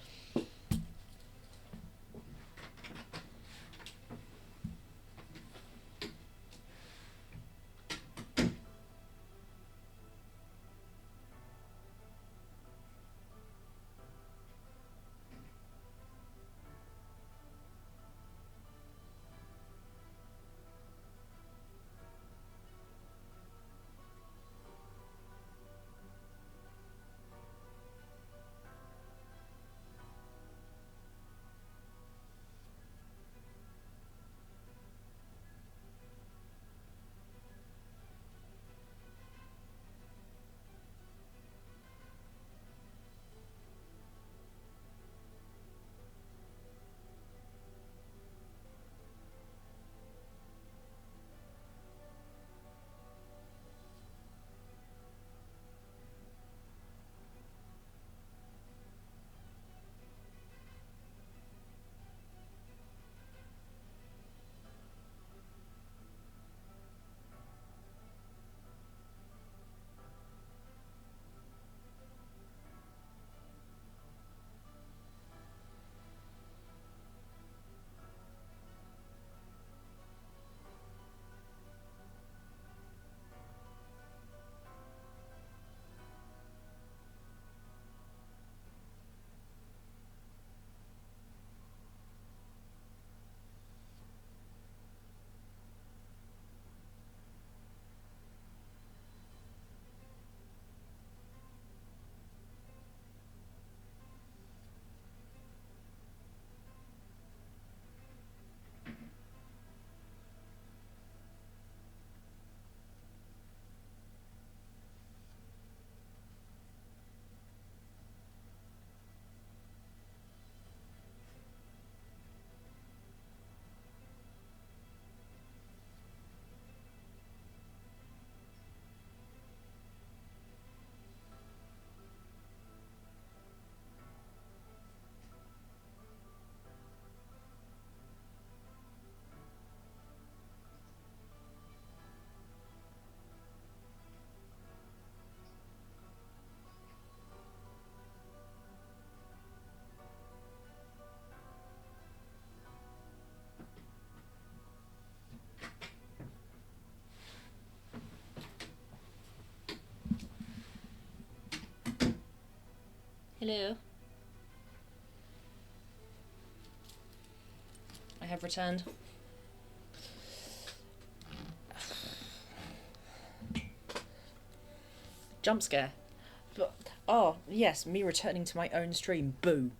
Hello. I have returned. Jump scare. But, oh, yes, me returning to my own stream. Boo.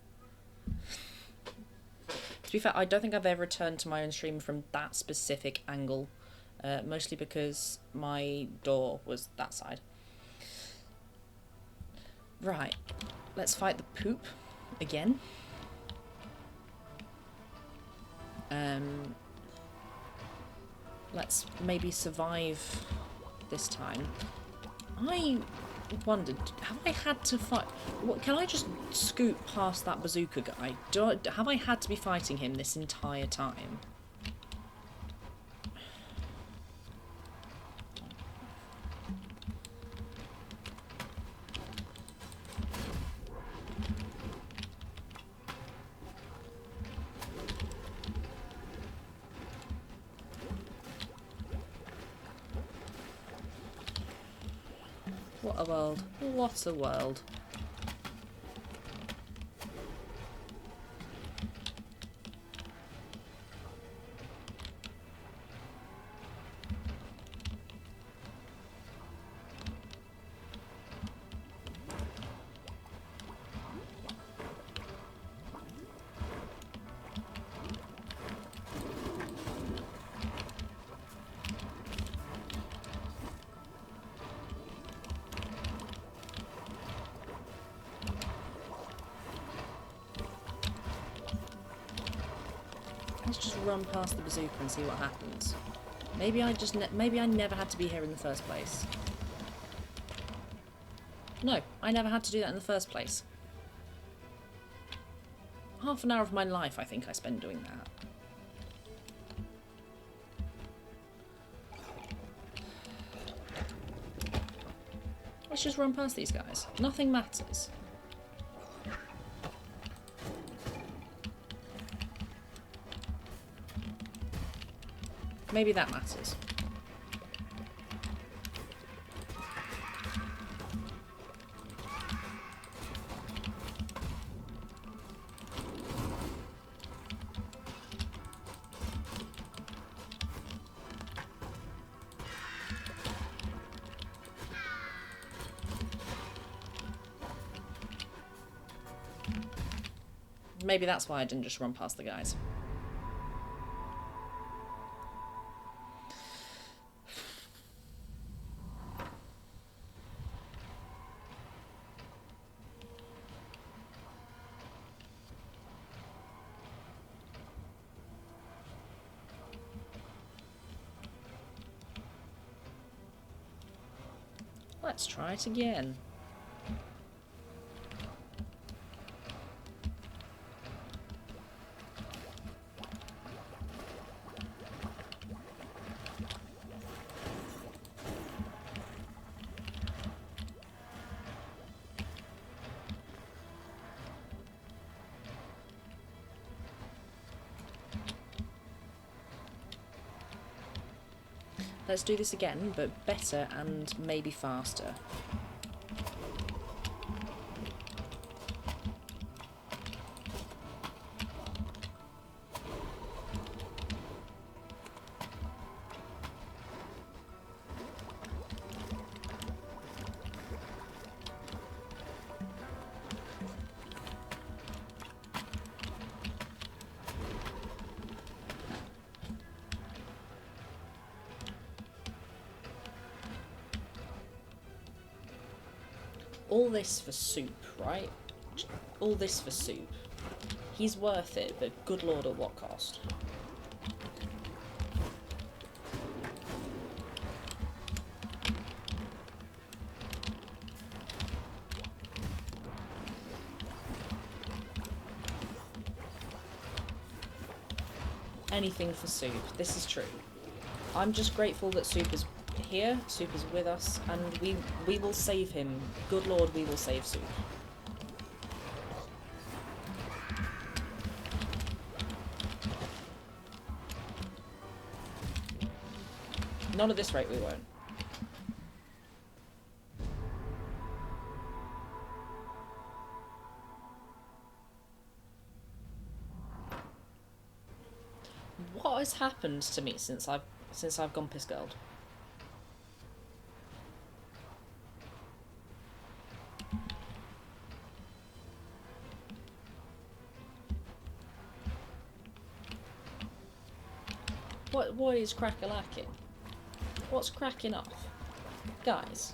To be fair, I don't think I've ever returned to my own stream from that specific angle. Mostly because my door was that side. Right. Let's fight the poop again. Let's maybe survive this time. I wondered, have I had to fight? What, can I just scoot past that bazooka guy? Have I had to be fighting him this entire time? What a world. What a world. Let's just run past the bazooka and see what happens. Maybe maybe I never had to be here in the first place. No, I never had to do that in the first place. Half an hour of my life, I think I spend doing that. Let's just run past these guys. Nothing matters. Maybe that matters. Maybe that's why I didn't just run past the guys. Let's try it again. Let's do this again, but better and maybe faster. All this for soup, right? All this for soup. He's worth it, but good lord, at what cost? Anything for soup. This is true. I'm just grateful that soup is here, soup is with us, and we will save him. Good lord, we will save soup. Not at this rate, we won't. What has happened to me since I've gone piss girled? What is crack-a-lacking? What's cracking off? Guys.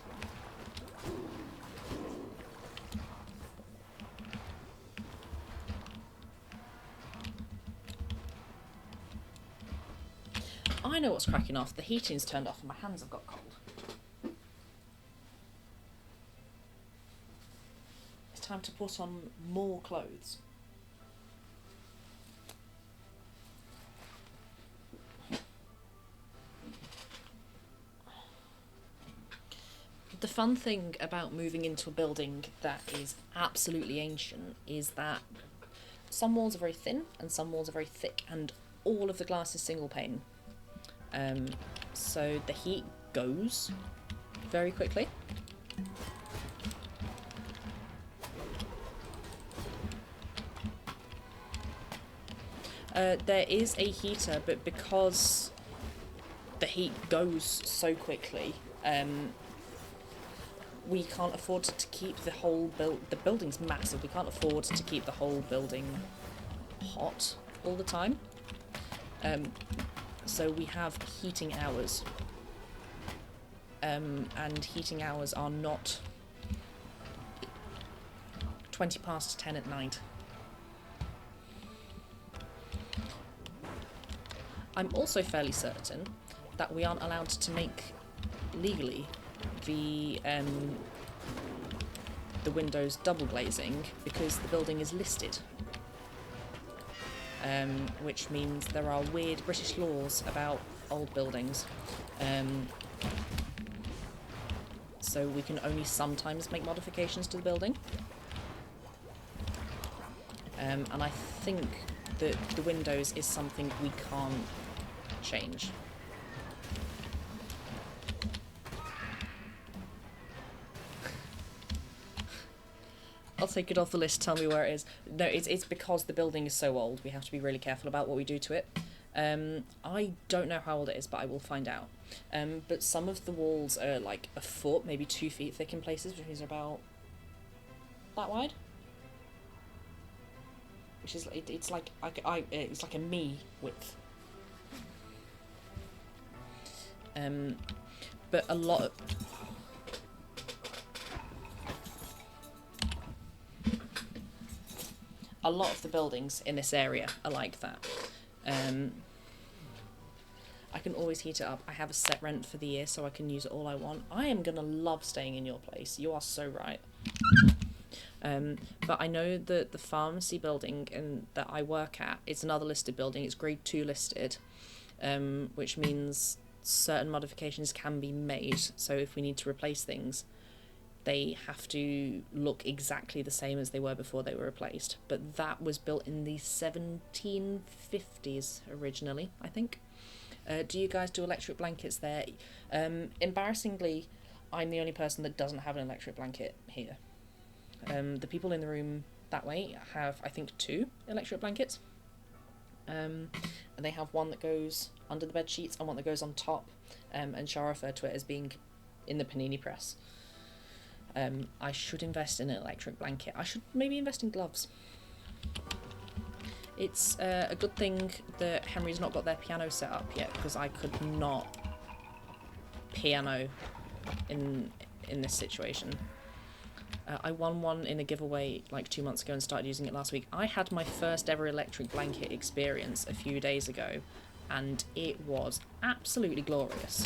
I know what's cracking off. The heating's turned off and my hands have got cold. It's time to put on more clothes. The fun thing about moving into a building that is absolutely ancient is that some walls are very thin and some walls are very thick, and all of the glass is single pane. So the heat goes very quickly. There is a heater, but because the heat goes so quickly, we can't afford to keep the whole the building's massive. We can't afford to keep the whole building hot all the time. So we have heating hours. And heating hours are not 20 past 10 at night. I'm also fairly certain that we aren't allowed to make legally the windows double glazing because the building is listed. Which means there are weird British laws about old buildings. So we can only sometimes make modifications to the building. And I think that the windows is something we can't change. I'll take it off the list, tell me where it is. No, it's because the building is so old, we have to be really careful about what we do to it. I don't know how old it is, but I will find out. But some of the walls are like a foot, maybe 2 feet thick in places, which means they're about that wide. Which is, it's like it's like a me width. But a lot of... A lot of the buildings in this area are like that. I can always heat it up. I have a set rent for the year, so I can use it all I want. I am gonna love staying in your place. You are so right. But I know that the pharmacy building that I work at, it's another listed building. It's grade 2 listed, which means certain modifications can be made. So if we need to replace things, they have to look exactly the same as they were before they were replaced. But that was built in the 1750s originally, I think. Do you guys do electric blankets there? Embarrassingly, I'm the only person that doesn't have an electric blanket here. The people in the room that way have, I think, 2 electric blankets. And they have one that goes under the bed sheets and one that goes on top. And Shah referred to it as being in the panini press. I should invest in an electric blanket. I should maybe invest in gloves. It's a good thing that Henry's not got their piano set up yet, because I could not piano in this situation. I won one in a giveaway like 2 months ago and started using it last week. I had my first ever electric blanket experience a few days ago, and it was absolutely glorious.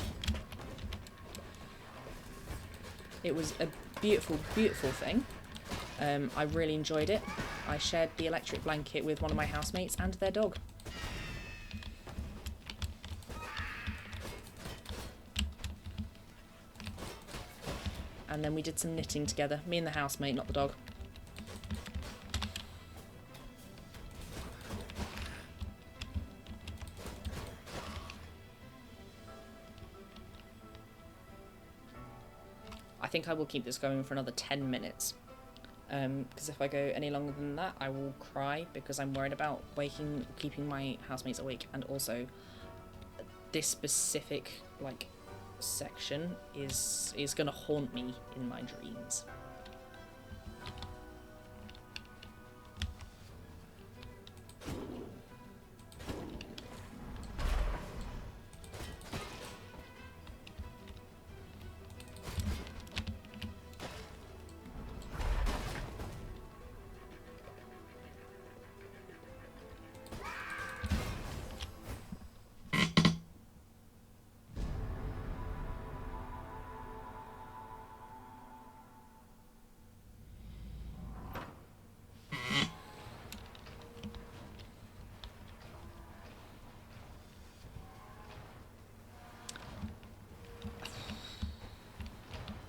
It was a beautiful, beautiful thing. I really enjoyed it. I shared the electric blanket with one of my housemates and their dog. And then we did some knitting together, me and the housemate, not the dog. I think I will keep this going for another 10 minutes. Because if I go any longer than that, I will cry, because I'm worried about keeping my housemates awake, and also this specific section is gonna haunt me in my dreams.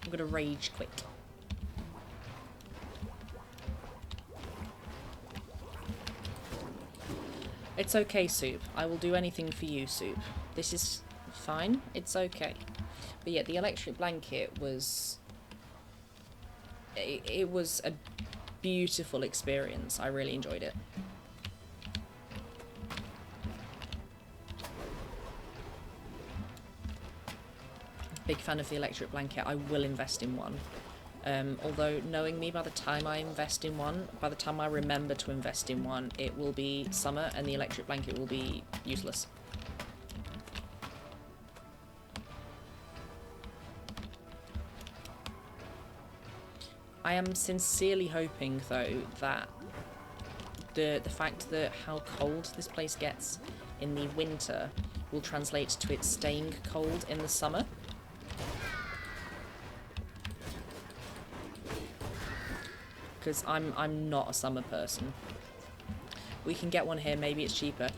I'm gonna rage quit. It's okay, Soup. I will do anything for you, Soup. This is fine. It's okay. But yeah, the electric blanket was... It was a beautiful experience. I really enjoyed it. Big fan of the electric blanket. I will invest in one. Although, knowing me, by the time I invest in one, by the time I remember to invest in one, it will be summer and the electric blanket will be useless. I am sincerely hoping, though, that the fact that how cold this place gets in the winter will translate to it staying cold in the summer. Because I'm not a summer person. We can get one here, maybe it's cheaper.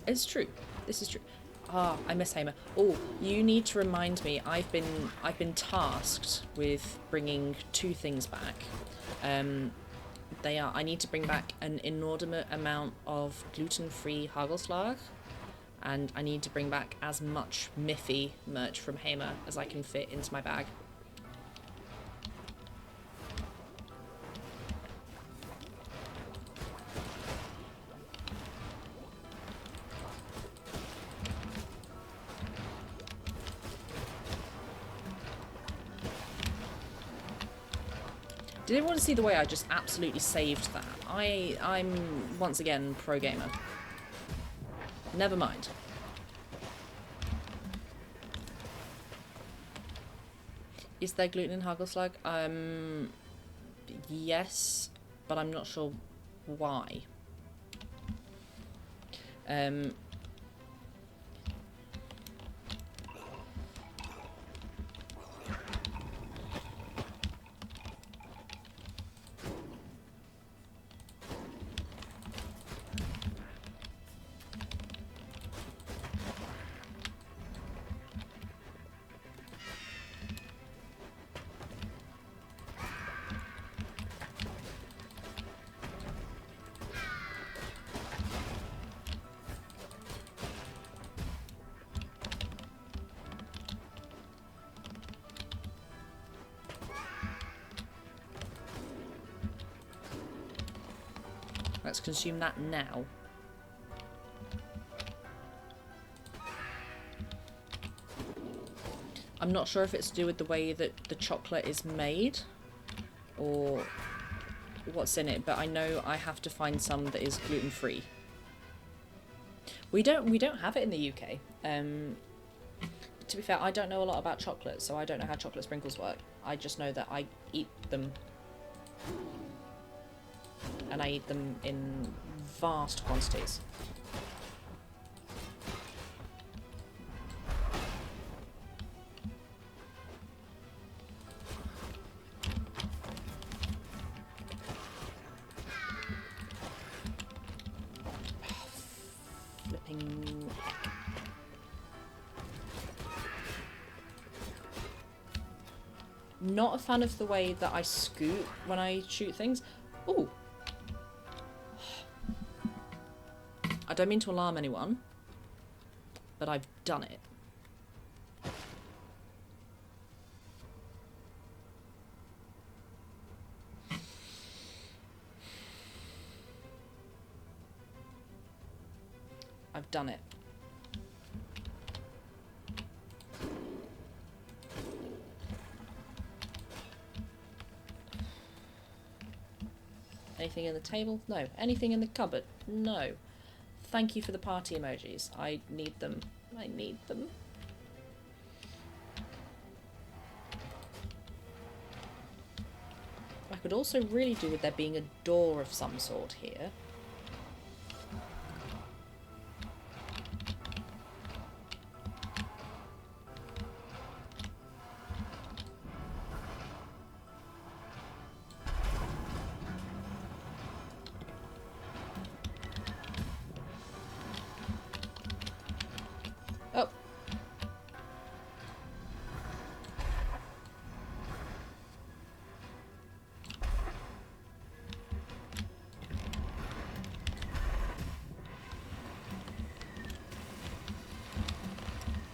It's true. This is true. Ah, I miss Hamer. Oh, you need to remind me. I've been tasked with bringing 2 things back. I need to bring back an inordinate amount of gluten-free Hagelslag, and I need to bring back as much Miffy merch from Hamer as I can fit into my bag. Did everyone see the way I just absolutely saved that? I'm once again pro gamer. Never mind. Is there gluten in Hagelslag? Yes, but I'm not sure why. Let's consume that now. I'm not sure if it's to do with the way that the chocolate is made or what's in it, but I know I have to find some that is gluten-free. We don't have it in the UK. To be fair, I don't know a lot about chocolate, so I don't know how chocolate sprinkles work. I just know that I eat them. And I eat them in vast quantities. Flipping heck. Not a fan of the way that I scoot when I shoot things. Ooh. I don't mean to alarm anyone, but I've done it. I've done it. Anything in the table? No. Anything in the cupboard? No. Thank you for the party emojis. I need them. I need them. I could also really do with there being a door of some sort here. Oh.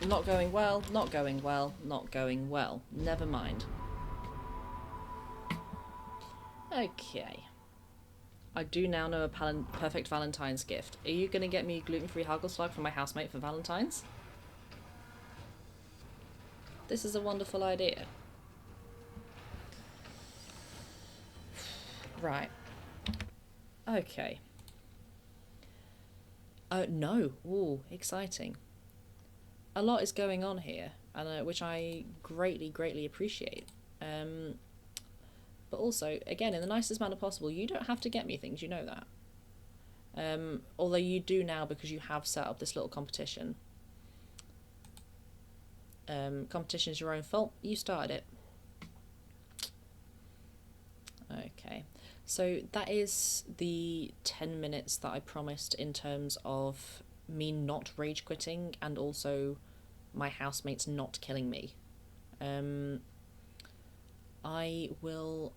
Not going well, not going well, not going well. Never mind. Okay. I do now know a perfect Valentine's gift. Are you going to get me gluten-free Hagelslag from my housemate for Valentine's? This is a wonderful idea. Right. Okay. No. Ooh, exciting. A lot is going on here, and which I greatly appreciate. But also, again, in the nicest manner possible, you don't have to get me things, you know that. Although you do now because you have set up this little competition. Competition is your own fault. You started it. Okay, so that is the 10 minutes that I promised in terms of me not rage quitting and also my housemates not killing me. I will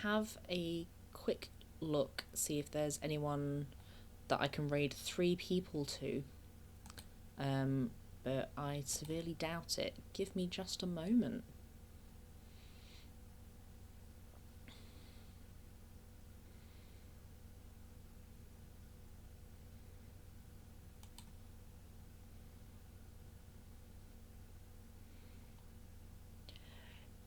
have a quick look, see if there's anyone that I can raid 3 people to. But I severely doubt it. Give me just a moment.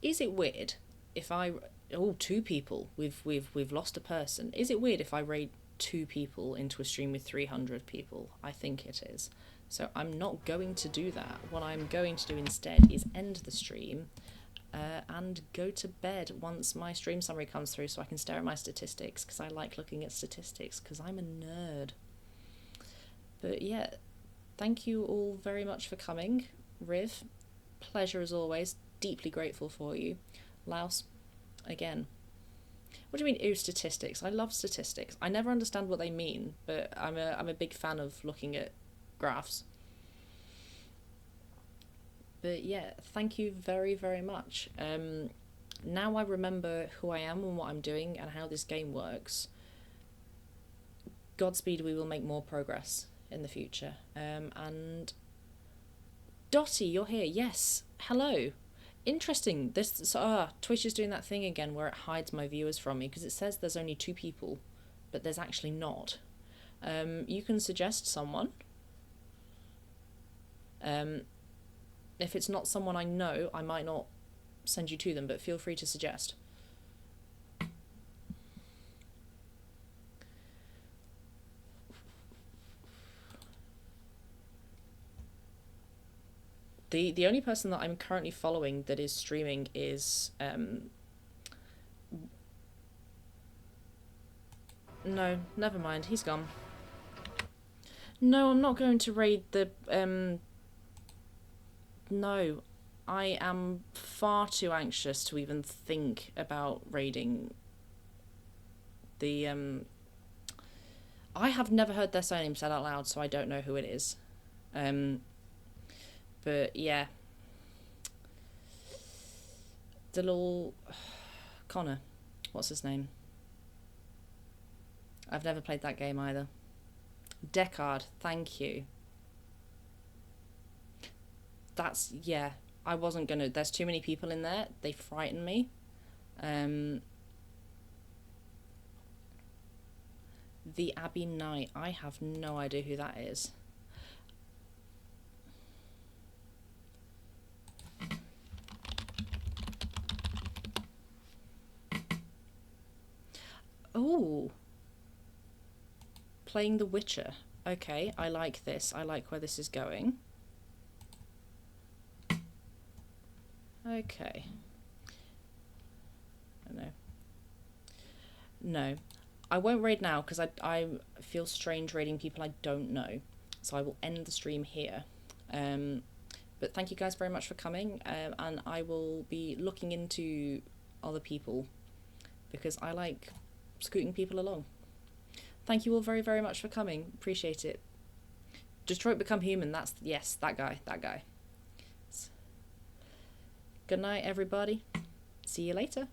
Is it weird if I... Oh, 2 people. We've lost a person. Is it weird if I raid 2 people into a stream with 300 people? I think it is. So I'm not going to do that. What I'm going to do instead is end the stream and go to bed once my stream summary comes through so I can stare at my statistics, because I like looking at statistics because I'm a nerd. But yeah, thank you all very much for coming. Riv, pleasure as always. Deeply grateful for you. Laos, again. What do you mean, ooh, statistics? I love statistics. I never understand what they mean, but I'm a big fan of looking at graphs. But yeah, thank you very, very much. Now I remember who I am and what I'm doing and how this game works. Godspeed, we will make more progress in the future. And Dottie, you're here. Yes, hello. Interesting. Twitch is doing that thing again where it hides my viewers from me because it says there's only 2 people, but there's actually not. You can suggest someone. If it's not someone I know, I might not send you to them, but feel free to suggest. The only person that I'm currently following that is streaming is no, never mind, he's gone. No, I'm not going to raid the no. I am far too anxious to even think about raiding the I have never heard their surname said out loud, so I don't know who it is. But yeah, the little Connor, what's his name? I've never played that game either. Deckard, thank you. That's, yeah, I wasn't gonna, there's too many people in there, they frighten me. The Abbey Knight, I have no idea who that is. Oh, playing The Witcher. Okay, I like this. I like where this is going. Okay. No. I won't raid now because I feel strange raiding people I don't know. So I will end the stream here. But thank you guys very much for coming. And I will be looking into other people because I like scooting people along. Thank you all very, very much for coming. Appreciate it. Detroit Become Human. That's, yes, that guy. Good night, everybody. See you later.